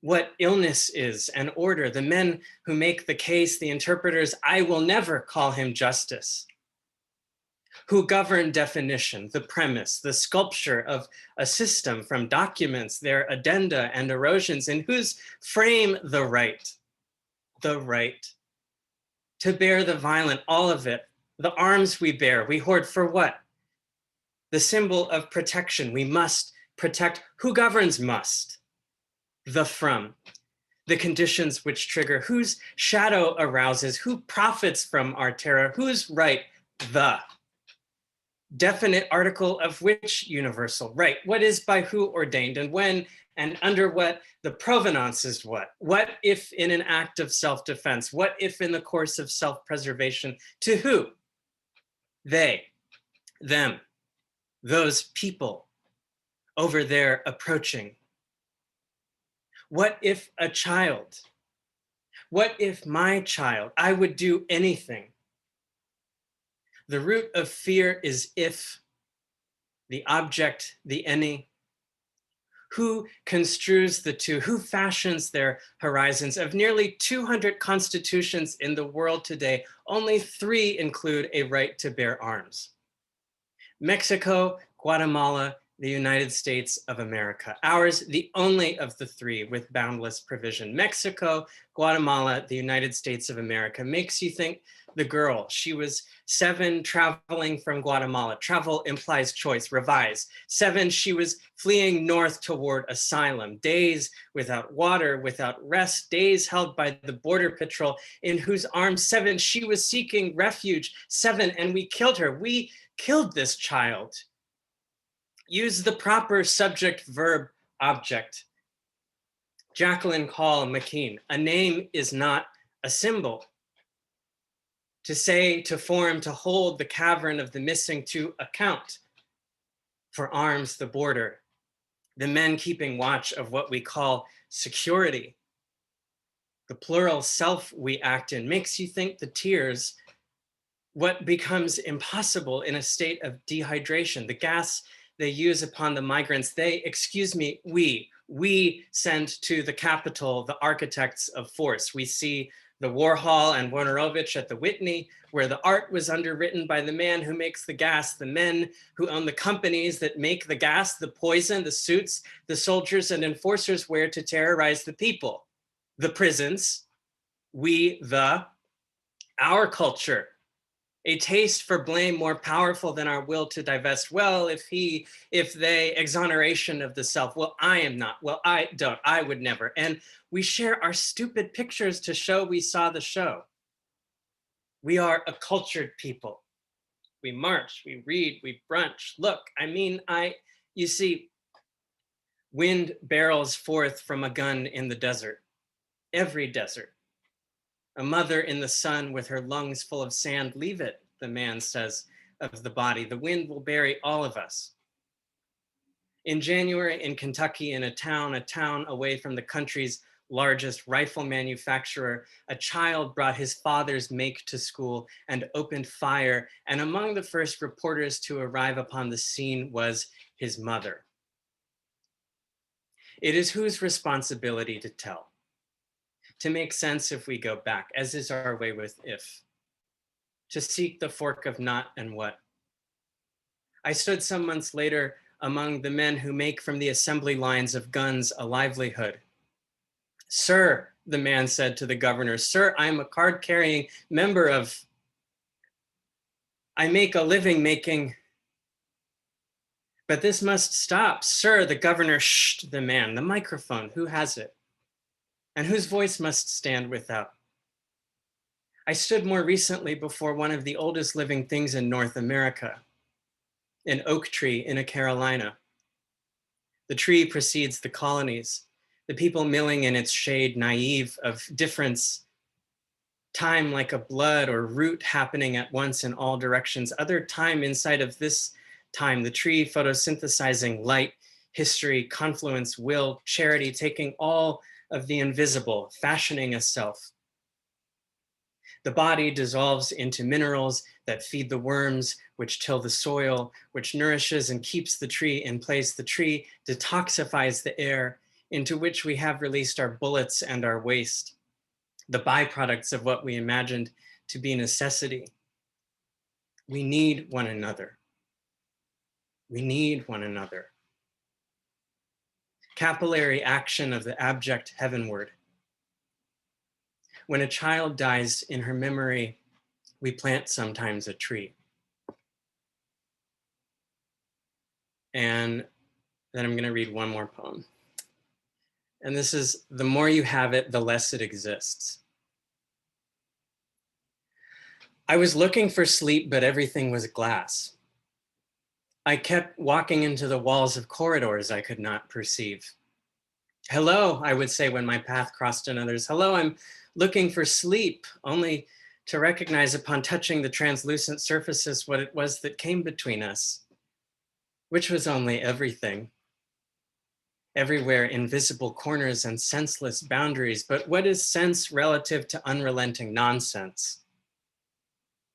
what illness is and order, the men who make the case, the interpreters, I will never call him justice, who govern definition, the premise, the sculpture of a system from documents, their addenda and erosions, and whose frame the right to bear the violent, all of it, the arms we bear, we hoard for what? The symbol of protection, we must protect. Who governs must? The from, the conditions which trigger, whose shadow arouses, who profits from our terror, whose right? The definite article of which universal right, what is by who ordained and when and under what, the provenance is what if in an act of self-defense, what if in the course of self-preservation, to who? They, them, those people over there approaching. What if a child? What if my child? I would do anything. The root of fear is if, the object, the any. Who construes the two? Who fashions their horizons? Of nearly 200 constitutions in the world today, only 3 include a right to bear arms. Mexico, Guatemala, the United States of America. Ours, the only of the 3 with boundless provision. Mexico, Guatemala, the United States of America. Makes you think the girl, she was 7 traveling from Guatemala. Travel implies choice, revise. 7, she was fleeing north toward asylum. Days without water, without rest, days held by the border patrol in whose arms 7, she was seeking refuge. 7, and we killed her. We killed this child. Use the proper subject, verb, object. Jacqueline Call McKean, a name is not a symbol. To say, to form, to hold the cavern of the missing, to account. For arms, the border, the men keeping watch of what we call security. The plural self we act in makes you think the tears, what becomes impossible in a state of dehydration, the gas they use upon the migrants, we send to the capital the architects of force. We see the Warhol and Wojnarowicz at the Whitney, where the art was underwritten by the man who makes the gas, the men who own the companies that make the gas, the poison, the suits, the soldiers and enforcers wear to terrorize the people. The prisons, our culture, a taste for blame more powerful than our will to divest. Well, if they, exoneration of the self. Well, I am not. Well, I don't. I would never. And we share our stupid pictures to show we saw the show. We are a cultured people. We march, we read, we brunch. Look, you see, wind barrels forth from a gun in the desert, every desert. A mother in the sun with her lungs full of sand, leave it, the man says of the body. The wind will bury all of us. In January in Kentucky, in a town away from the country's largest rifle manufacturer, a child brought his father's make to school and opened fire. And among the first reporters to arrive upon the scene was his mother. It is whose responsibility to tell? To make sense if we go back, as is our way with if. To seek the fork of not and what. I stood some months later among the men who make from the assembly lines of guns a livelihood. Sir, the man said to the governor, sir, I am a card-carrying member of, I make a living making, but this must stop. Sir, the governor shushed the man, the microphone, who has it? And whose voice must stand without? I stood more recently before one of the oldest living things in North America, an oak tree in a Carolina. The tree precedes the colonies, the people milling in its shade, naive of difference, time like a blood or root happening at once in all directions, other time inside of this time, the tree photosynthesizing light, history, confluence, will, charity, taking all of the invisible, fashioning a self. The body dissolves into minerals that feed the worms, which till the soil, which nourishes and keeps the tree in place. The tree detoxifies the air into which we have released our bullets and our waste, the byproducts of what we imagined to be necessity. We need one another. We need one another. Capillary action of the abject heavenward. When a child dies in her memory, we plant sometimes a tree. And then I'm going to read one more poem. And this is, the more you have it, the less it exists. I was looking for sleep, but everything was glass. I kept walking into the walls of corridors I could not perceive. Hello, I would say when my path crossed another's. Hello, I'm looking for sleep, only to recognize upon touching the translucent surfaces what it was that came between us, which was only everything. Everywhere invisible corners and senseless boundaries, but what is sense relative to unrelenting nonsense?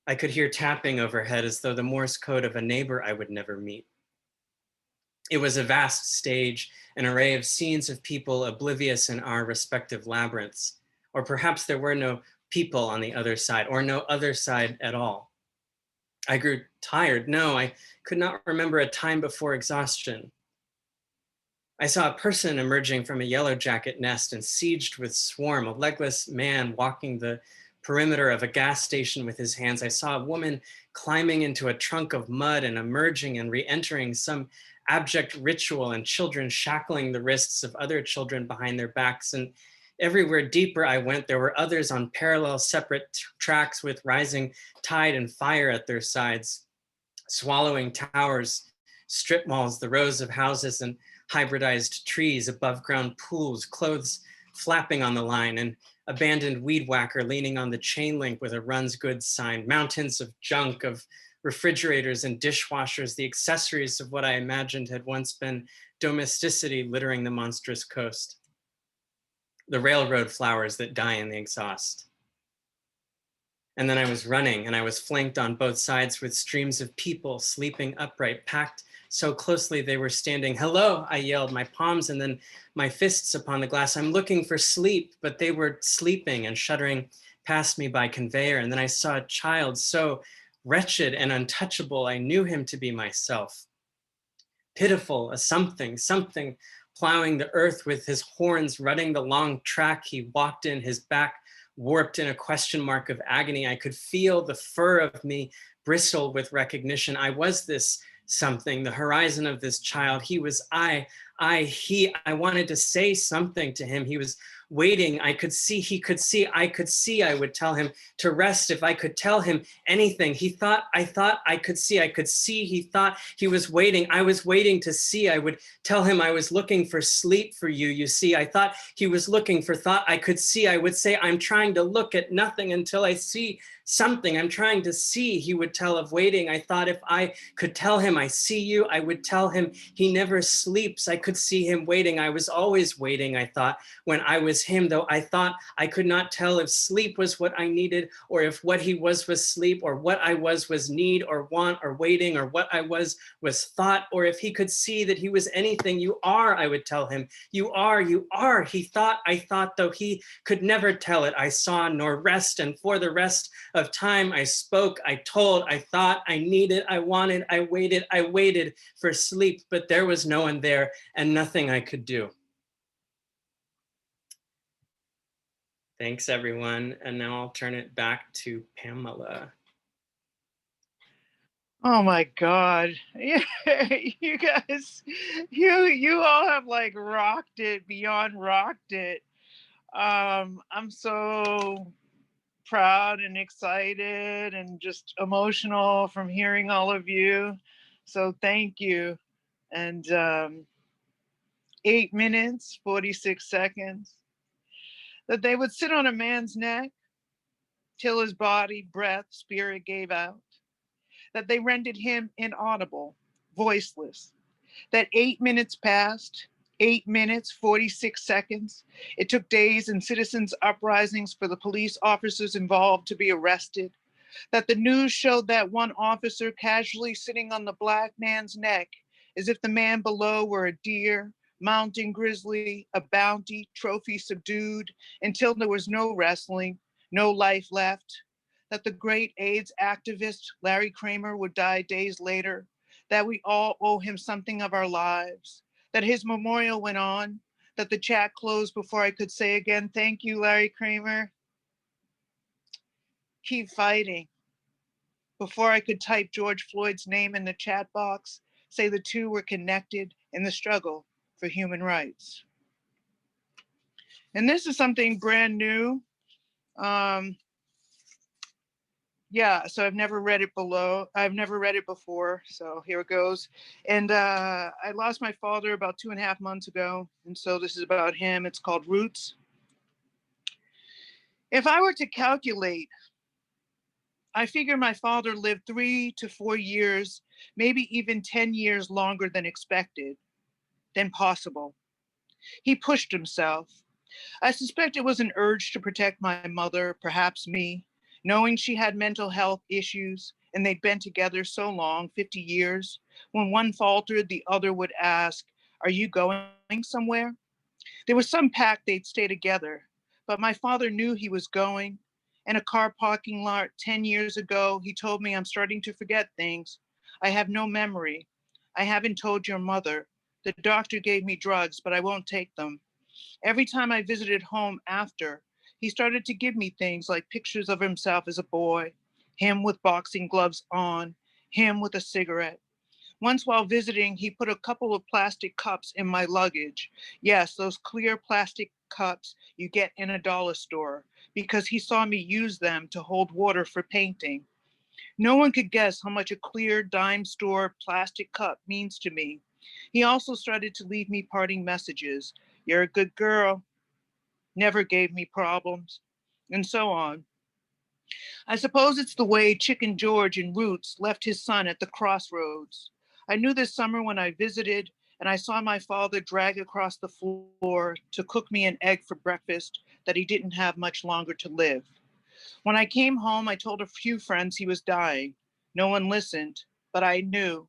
I could hear tapping overhead as though the Morse code of a neighbor I would never meet. It was a vast stage, an array of scenes of people oblivious in our respective labyrinths. Or perhaps there were no people on the other side, or no other side at all. I grew tired. No, I could not remember a time before exhaustion. I saw a person emerging from a yellow jacket nest and sieged with swarm, a legless man walking the perimeter of a gas station with his hands. I saw a woman climbing into a trunk of mud and emerging and re-entering some abject ritual, and children shackling the wrists of other children behind their backs. And everywhere deeper I went, there were others on parallel separate tracks with rising tide and fire at their sides, swallowing towers, strip malls, the rows of houses and hybridized trees, above ground pools, clothes flapping on the line, and abandoned weed whacker leaning on the chain link with a runs goods sign, mountains of junk, of refrigerators and dishwashers, the accessories of what I imagined had once been domesticity littering the monstrous coast. The railroad flowers that die in the exhaust. And then I was running, and I was flanked on both sides with streams of people sleeping upright, packed so closely they were standing. Hello, I yelled, my palms and then my fists upon the glass. I'm looking for sleep, but they were sleeping and shuddering past me by conveyor. And then I saw a child so wretched and untouchable, I knew him to be myself. Pitiful, a something plowing the earth with his horns, rutting the long track he walked in, his back warped in a question mark of agony. I could feel the fur of me bristle with recognition. I was this something, the horizon of this child. He was he. I wanted to say something to him. He was waiting. I could see, he could see, I could see. I would tell him to rest if I could tell him anything. He thought, I thought I could see. He thought he was waiting. I was waiting to see. I would tell him I was looking for sleep for you. You see, I thought he was looking for thought I could see. I would say, I'm trying to look at nothing until I see something. I'm trying to see. He would tell of waiting. I thought if I could tell him I see you, I would tell him he never sleeps. I could see him waiting. I was always waiting, I thought, when I was him, though I thought I could not tell if sleep was what I needed, or if what he was sleep, or what I was need or want or waiting, or what I was thought, or if he could see that he was anything. You are, I would tell him. You are, you are. He thought, I thought, though he could never tell it. I saw nor rest, and for the rest of time I spoke, I told, I thought, I needed, I wanted, I waited for sleep, but there was no one there and nothing I could do. Thanks, everyone. And now I'll turn it back to Pamela. Oh my God. Yeah, you guys, you all have like rocked it, beyond rocked it. I'm so proud and excited and just emotional from hearing all of you. So thank you. And 8 minutes, 46 seconds. That they would sit on a man's neck till his body, breath, spirit gave out. That they rendered him inaudible, voiceless. That 8 minutes passed, 8 minutes, 46 seconds. It took days and citizens' uprisings for the police officers involved to be arrested. That the news showed that one officer casually sitting on the black man's neck as if the man below were a deer, mountain grizzly, a bounty, trophy subdued, until there was no wrestling, no life left. That the great AIDS activist Larry Kramer would die days later. That we all owe him something of our lives. That his memorial went on. That the chat closed before I could say again, thank you, Larry Kramer. Keep fighting. Before I could type George Floyd's name in the chat box, say the two were connected in the struggle for human rights. And this is something brand new. Yeah, so I've never read it before, so here it goes. And I lost my father about 2.5 months ago, and so this is about him. It's called Roots. If I were to calculate, I figure my father lived 3 to 4 years, maybe even 10 years longer than expected, than possible. He pushed himself. I suspect it was an urge to protect my mother, perhaps me, knowing she had mental health issues and they'd been together so long, 50 years. When one faltered, the other would ask, are you going somewhere? There was some pact they'd stay together, but my father knew he was going. In a car parking lot 10 years ago, he told me, I'm starting to forget things. I have no memory. I haven't told your mother. The doctor gave me drugs, but I won't take them. Every time I visited home after, he started to give me things like pictures of himself as a boy, him with boxing gloves on, him with a cigarette. Once while visiting, he put a couple of plastic cups in my luggage. Yes, those clear plastic cups you get in a dollar store, because he saw me use them to hold water for painting. No one could guess how much a clear dime store plastic cup means to me. He also started to leave me parting messages. You're a good girl, never gave me problems, and so on. I suppose it's the way Chicken George in Roots left his son at the crossroads. I knew this summer when I visited and I saw my father drag across the floor to cook me an egg for breakfast that he didn't have much longer to live. When I came home, I told a few friends he was dying. No one listened, but I knew.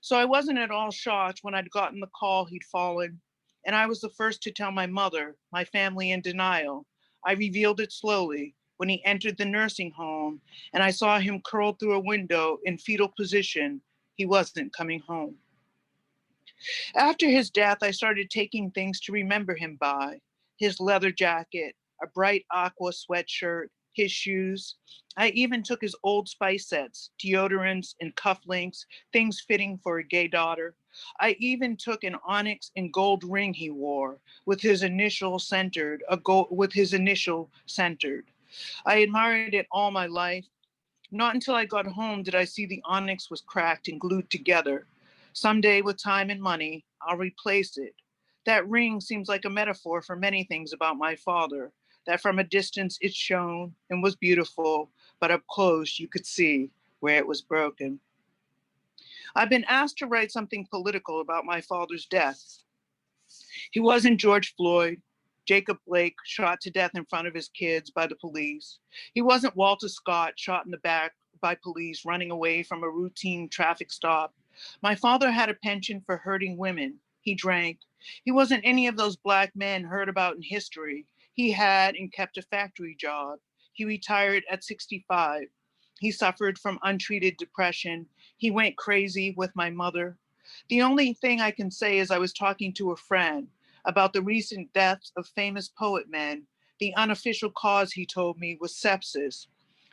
So I wasn't at all shocked when I'd gotten the call he'd fallen. And I was the first to tell my mother, my family in denial. I revealed it slowly when he entered the nursing home and I saw him curled through a window in fetal position. He wasn't coming home. After his death, I started taking things to remember him by: his leather jacket, a bright aqua sweatshirt, his shoes. I even took his Old Spice sets, deodorants and cufflinks, things fitting for a gay daughter. I even took an onyx and gold ring he wore with his initial centered, I admired it all my life. Not until I got home did I see the onyx was cracked and glued together. Someday, with time and money, I'll replace it. That ring seems like a metaphor for many things about my father, that from a distance it shone and was beautiful, but up close you could see where it was broken. I've been asked to write something political about my father's death. He wasn't George Floyd, Jacob Blake shot to death in front of his kids by the police. He wasn't Walter Scott shot in the back by police running away from a routine traffic stop. My father had a penchant for hurting women. He drank. He wasn't any of those Black men heard about in history. He had and kept a factory job. He retired at 65. He suffered from untreated depression. He went crazy with my mother. The only thing I can say is I was talking to a friend about the recent deaths of famous poet men. The unofficial cause, he told me, was sepsis.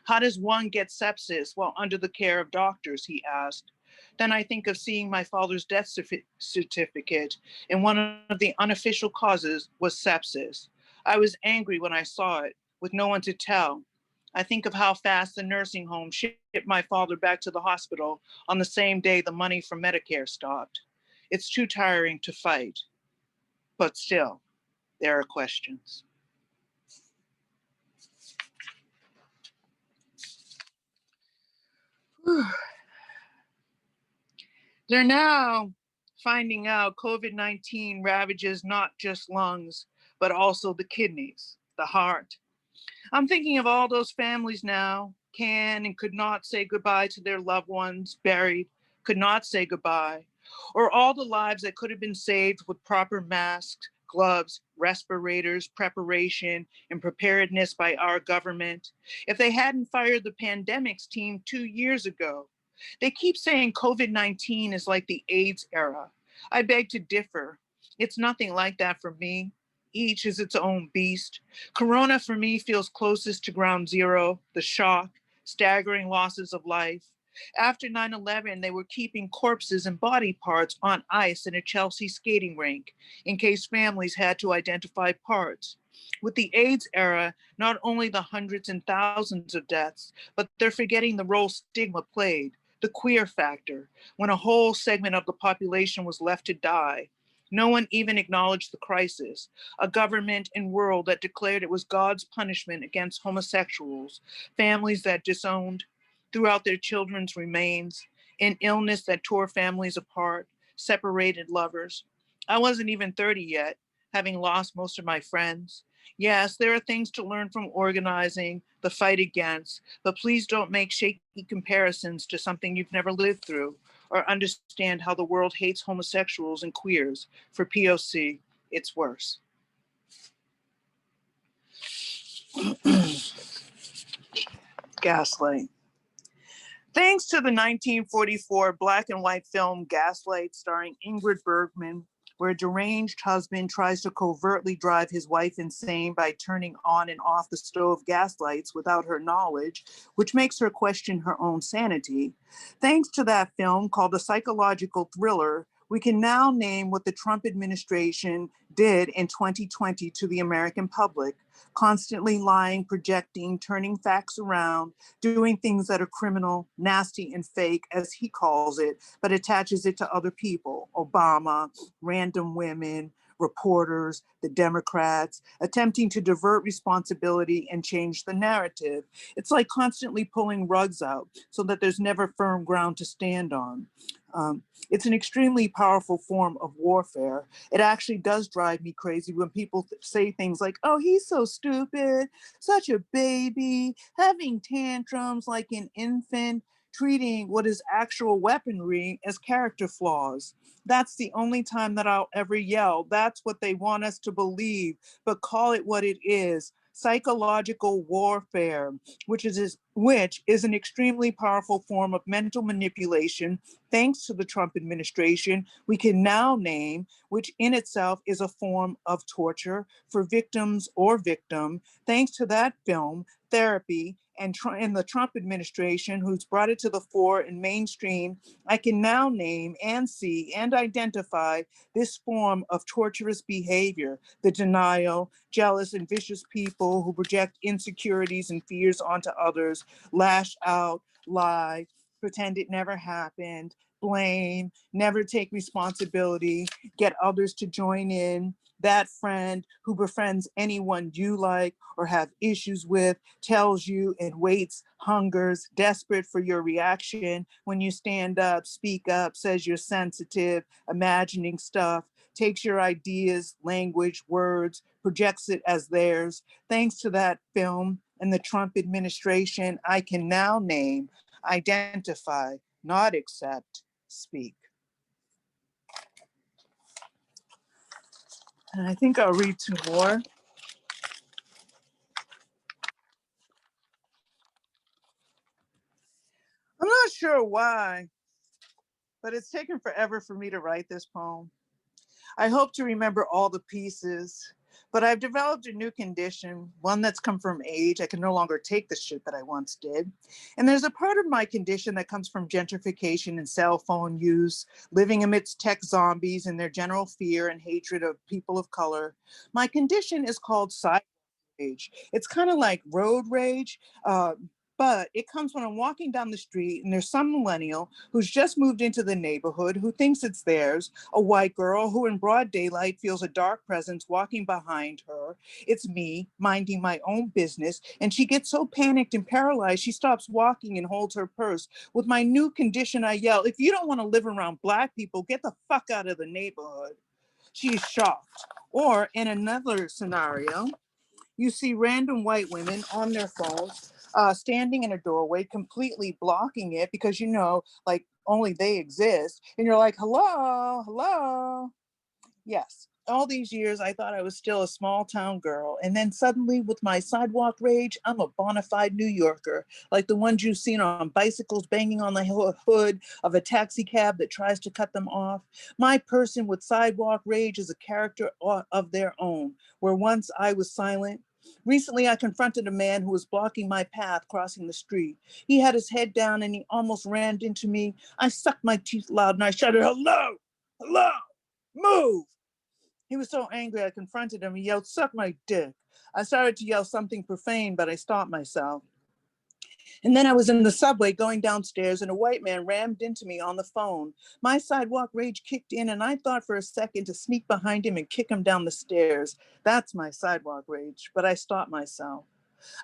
How does one get sepsis while under the care of doctors, he asked. Then I think of seeing my father's death certificate, and one of the unofficial causes was sepsis. I was angry when I saw it, with no one to tell. I think of how fast the nursing home shipped my father back to the hospital on the same day the money from Medicare stopped. It's too tiring to fight. But still, there are questions. They're now finding out COVID-19 ravages not just lungs, but also the kidneys, the heart. I'm thinking of all those families now, can and could not say goodbye to their loved ones buried, could not say goodbye, or all the lives that could have been saved with proper masks, gloves, respirators, preparation, and preparedness by our government. If they hadn't fired the pandemics team 2 years ago. They keep saying COVID-19 is like the AIDS era. I beg to differ. It's nothing like that for me. Each is its own beast. Corona for me feels closest to ground zero, the shock, staggering losses of life. After 9/11, they were keeping corpses and body parts on ice in a Chelsea skating rink in case families had to identify parts. With the AIDS era, not only the hundreds and thousands of deaths, but they're forgetting the role stigma played, the queer factor, when a whole segment of the population was left to die. No one even acknowledged the crisis, a government and world that declared it was God's punishment against homosexuals, families that disowned throughout their children's remains, an illness that tore families apart, separated lovers. I wasn't even 30 yet, having lost most of my friends. Yes, there are things to learn from organizing, the fight against, but please don't make shaky comparisons to something you've never lived through or understand how the world hates homosexuals and queers. For POC, it's worse. Gaslight. Thanks to the 1944 black and white film Gaslight starring Ingrid Bergman, where a deranged husband tries to covertly drive his wife insane by turning on and off the stove gaslights without her knowledge, which makes her question her own sanity. Thanks to that film, called a psychological thriller, we can now name what the Trump administration did in 2020 to the American public, constantly lying, projecting, turning facts around, doing things that are criminal, nasty, and fake, as he calls it, but attaches it to other people: Obama, random women, reporters, the Democrats, attempting to divert responsibility and change the narrative. It's like constantly pulling rugs out so that there's never firm ground to stand on. It's an extremely powerful form of warfare. It actually does drive me crazy when people say things like, oh, he's so stupid, such a baby, having tantrums like an infant, treating what is actual weaponry as character flaws. That's the only time that I'll ever yell. That's what they want us to believe, but call it what it is. Psychological warfare, which is an extremely powerful form of mental manipulation. Thanks to the Trump administration, we can now name, which in itself is a form of torture for victims or victim. Thanks to that film, Therapy, and the Trump administration, who's brought it to the fore in mainstream, I can now name and see and identify this form of torturous behavior, the denial, jealous and vicious people who project insecurities and fears onto others, lash out, lie, pretend it never happened, blame, never take responsibility, get others to join in. That friend who befriends anyone you like or have issues with, tells you and waits, hungers, desperate for your reaction when you stand up, speak up, says you're sensitive, imagining stuff, takes your ideas, language, words, projects it as theirs. Thanks to that film and the Trump administration, I can now name, identify, not accept, speak. And I think I'll read two more. I'm not sure why, but it's taken forever for me to write this poem. I hope to remember all the pieces, but I've developed a new condition, one that's come from age. I can no longer take the shit that I once did. And there's a part of my condition that comes from gentrification and cell phone use, living amidst tech zombies and their general fear and hatred of people of color. My condition is called sidewalk rage. It's kind of like road rage, but it comes when I'm walking down the street and there's some millennial who's just moved into the neighborhood who thinks it's theirs, a white girl who in broad daylight feels a dark presence walking behind her. It's me, minding my own business, and she gets so panicked and paralyzed, she stops walking and holds her purse. With my new condition, I yell, if you don't want to live around Black people, get the fuck out of the neighborhood. She's shocked. Or in another scenario, you see random white women on their phones, standing in a doorway, completely blocking it because, you know, like only they exist. And you're like, hello, hello. Yes, all these years I thought I was still a small town girl. And then suddenly with my sidewalk rage, I'm a bona fide New Yorker, like the ones you've seen on bicycles banging on the hood of a taxi cab that tries to cut them off. My person with sidewalk rage is a character of their own, where once I was silent. Recently, I confronted a man who was blocking my path crossing the street. He had his head down and he almost ran into me. I sucked my teeth loud and I shouted, hello, hello, move. He was so angry, I confronted him. He yelled, suck my dick. I started to yell something profane, but I stopped myself. And then I was in the subway going downstairs and a white man rammed into me on the phone. My sidewalk rage kicked in and I thought for a second to sneak behind him and kick him down the stairs. That's my sidewalk rage, but I stopped myself.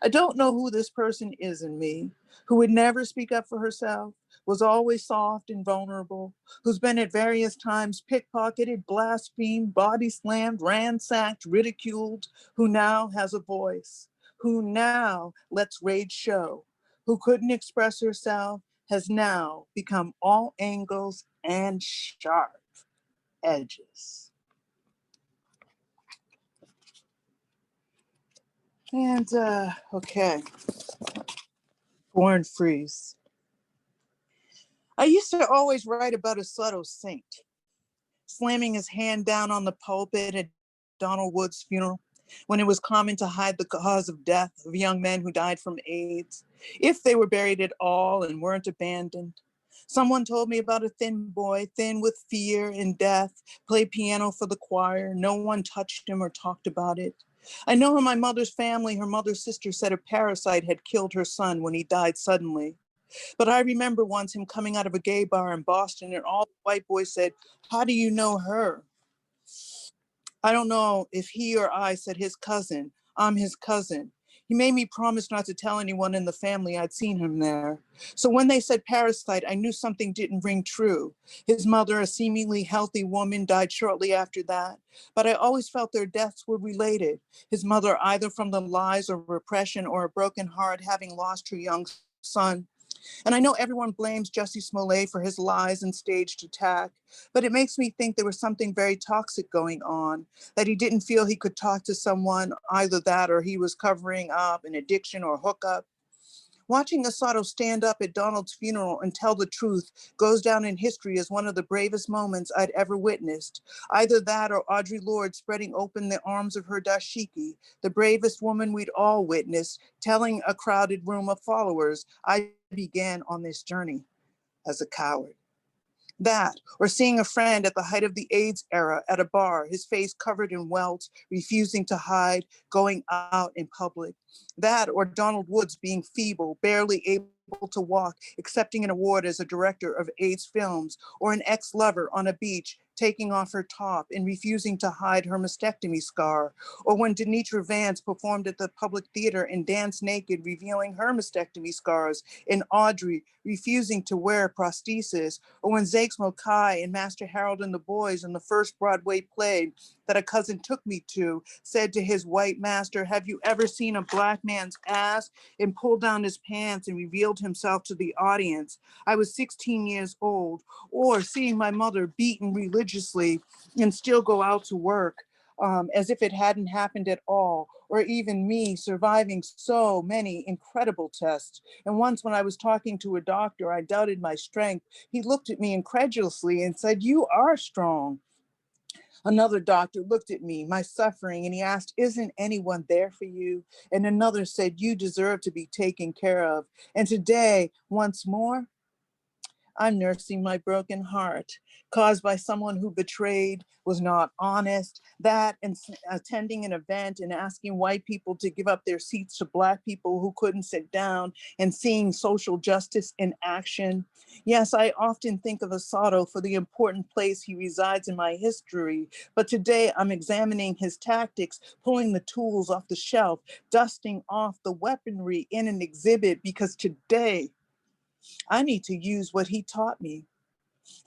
I don't know who this person is in me, who would never speak up for herself, was always soft and vulnerable, who's been at various times pickpocketed, blasphemed, body slammed, ransacked, ridiculed, who now has a voice, who now lets rage show, who couldn't express herself, has now become all angles and sharp edges. And okay, Born Freeze. I used to always write about a subtle saint, slamming his hand down on the pulpit at Donald Wood's funeral, when it was common to hide the cause of death of young men who died from AIDS, if they were buried at all and weren't abandoned. Someone told me about a thin boy, thin with fear and death, played piano for the choir. No one touched him or talked about it. I know in my mother's family, her mother's sister said a parasite had killed her son when he died suddenly. But I remember once him coming out of a gay bar in Boston and all the white boys said, how do you know her? I don't know if he or I said his cousin. I'm his cousin. He made me promise not to tell anyone in the family I'd seen him there. So when they said parasite, I knew something didn't ring true. His mother, a seemingly healthy woman, died shortly after that, but I always felt their deaths were related. His mother, either from the lies or repression or a broken heart, having lost her young son. And I know everyone blames Jussie Smollett for his lies and staged attack, but it makes me think there was something very toxic going on, that he didn't feel he could talk to someone, either that or he was covering up an addiction or hookup. Watching Asado stand up at Donald's funeral and tell the truth goes down in history as one of the bravest moments I'd ever witnessed. Either that or Audre Lorde spreading open the arms of her dashiki, the bravest woman we'd all witnessed, telling a crowded room of followers, I began on this journey as a coward. That, or seeing a friend at the height of the AIDS era at a bar, his face covered in welts, refusing to hide, going out in public. That, or Donald Woods being feeble, barely able to walk, accepting an award as a director of AIDS films, or an ex-lover on a beach, taking off her top and refusing to hide her mastectomy scar, or when Denitra Vance performed at the Public Theater and danced naked, revealing her mastectomy scars, and Audrey refusing to wear prosthesis, or when Zakes Mokai and Master Harold and the Boys in the first Broadway play that a cousin took me to said to his white master, have you ever seen a black man's ass? And pulled down his pants and revealed himself to the audience. I was 16 years old. Or seeing my mother beaten religiously and still go out to work as if it hadn't happened at all. Or even me surviving so many incredible tests. And once when I was talking to a doctor, I doubted my strength. He looked at me incredulously and said, you are strong. Another doctor looked at me, my suffering, and he asked, isn't anyone there for you? And another said, you deserve to be taken care of. And today, once more, I'm nursing my broken heart, caused by someone who betrayed, was not honest, that and attending an event and asking white people to give up their seats to Black people who couldn't sit down, and seeing social justice in action. Yes, I often think of Asado for the important place he resides in my history, but today I'm examining his tactics, pulling the tools off the shelf, dusting off the weaponry in an exhibit, because today I need to use what he taught me.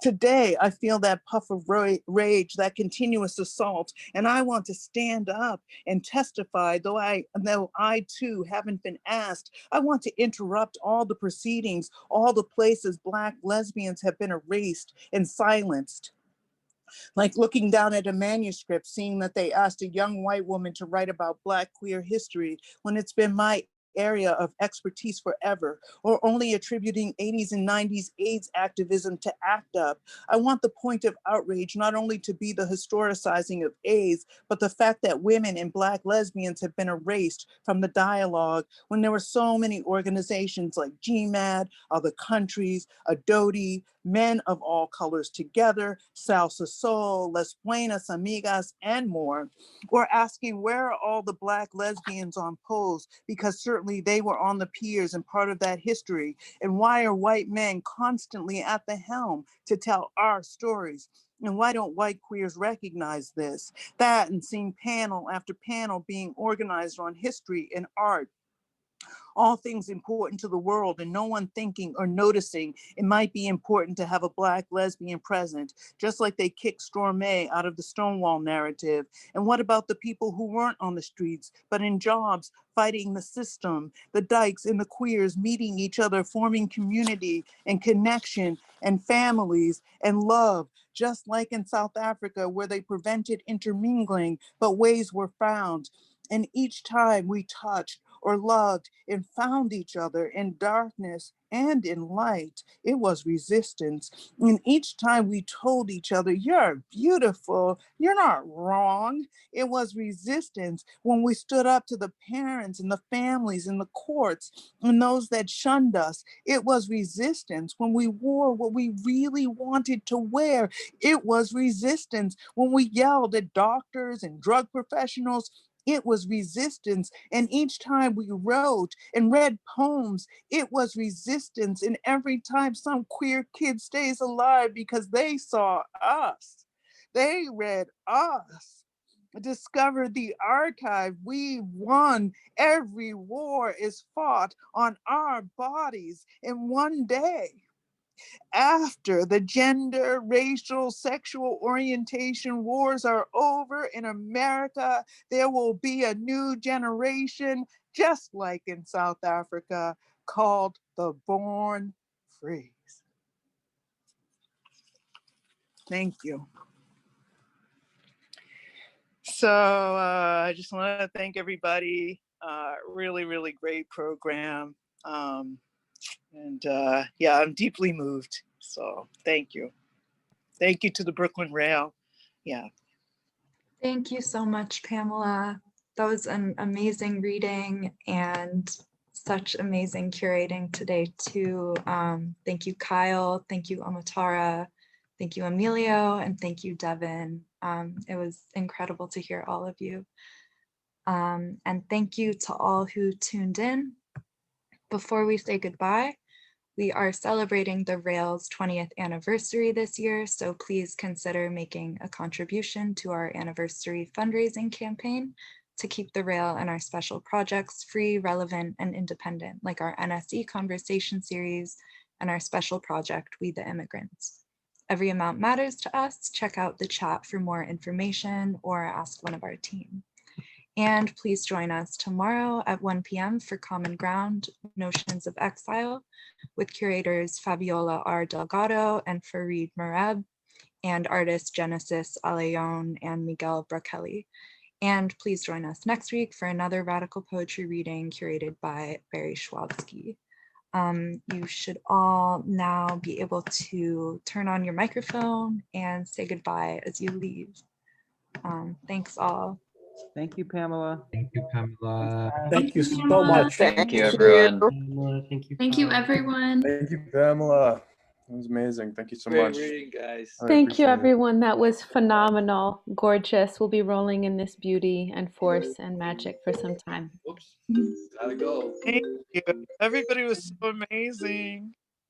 Today, I feel that puff of rage, that continuous assault, and I want to stand up and testify, though I too haven't been asked. I want to interrupt all the proceedings, all the places Black lesbians have been erased and silenced. Like looking down at a manuscript, seeing that they asked a young white woman to write about Black queer history when it's been my area of expertise forever, or only attributing 80s and 90s AIDS activism to ACT UP. I want the point of outrage not only to be the historicizing of AIDS, but the fact that women and Black lesbians have been erased from the dialogue when there were so many organizations like GMAD, other countries, Adodi, men of all colors together, Salsa Soul, Las Buenas Amigas, and more. Or asking where are all the Black lesbians on polls, because certainly they were on the piers and part of that history. And why are white men constantly at the helm to tell our stories? And why don't white queers recognize this? That, and seeing panel after panel being organized on history and art, all things important to the world, and no one thinking or noticing it might be important to have a Black lesbian present, just like they kicked Stormé out of the Stonewall narrative. And what about the people who weren't on the streets, but in jobs, fighting the system, the dykes and the queers meeting each other, forming community and connection and families and love, just like in South Africa, where they prevented intermingling, but ways were found. And each time we touched or loved and found each other in darkness and in light, it was resistance. And each time we told each other, you're beautiful, you're not wrong, it was resistance. When we stood up to the parents and the families and the courts and those that shunned us, it was resistance. When we wore what we really wanted to wear, it was resistance. When we yelled at doctors and drug professionals, it was resistance. And each time we wrote and read poems, it was resistance. And every time some queer kid stays alive because they saw us, they read us, discover the archive we won. Every war is fought on our bodies in one day. After the gender, racial, sexual orientation wars are over in America, there will be a new generation, just like in South Africa, called the Born Free. Thank you. So I just want to thank everybody. Really, really great program. Yeah, I'm deeply moved. So thank you. Thank you to the Brooklyn Rail. Yeah. Thank you so much, Pamela. That was an amazing reading and such amazing curating today too. Thank you, Kyle. Thank you, Omotara. Thank you, Emilio, and thank you, Devin. It was incredible to hear all of you. And thank you to all who tuned in. Before we say goodbye, we are celebrating the Rail's 20th anniversary this year, so please consider making a contribution to our anniversary fundraising campaign to keep the Rail and our special projects free, relevant, and independent, like our NSE conversation series and our special project, We the Immigrants. Every amount matters to us. Check out the chat for more information or ask one of our team. And please join us tomorrow at 1 p.m. for Common Ground, Notions of Exile, with curators Fabiola R. Delgado and Farid Mereb, and artists Genesis Aleon and Miguel Brachelli. And please join us next week for another radical poetry reading curated by Barry Schwabsky. You should all now be able to turn on your microphone and say goodbye as you leave. Thanks all. Thank you, Pamela. Thank you, Pamela. Thank you so much. Thank you, everyone. Pamela, thank you. Thank you, Kyle. everyone. Thank you, Pamela. It was amazing. Thank you so Great much. reading, guys. I Thank you, appreciate it. everyone. That was phenomenal, gorgeous. We'll be rolling in this beauty and force and magic for some time. Whoops. Gotta go. Thank you. Everybody was so amazing.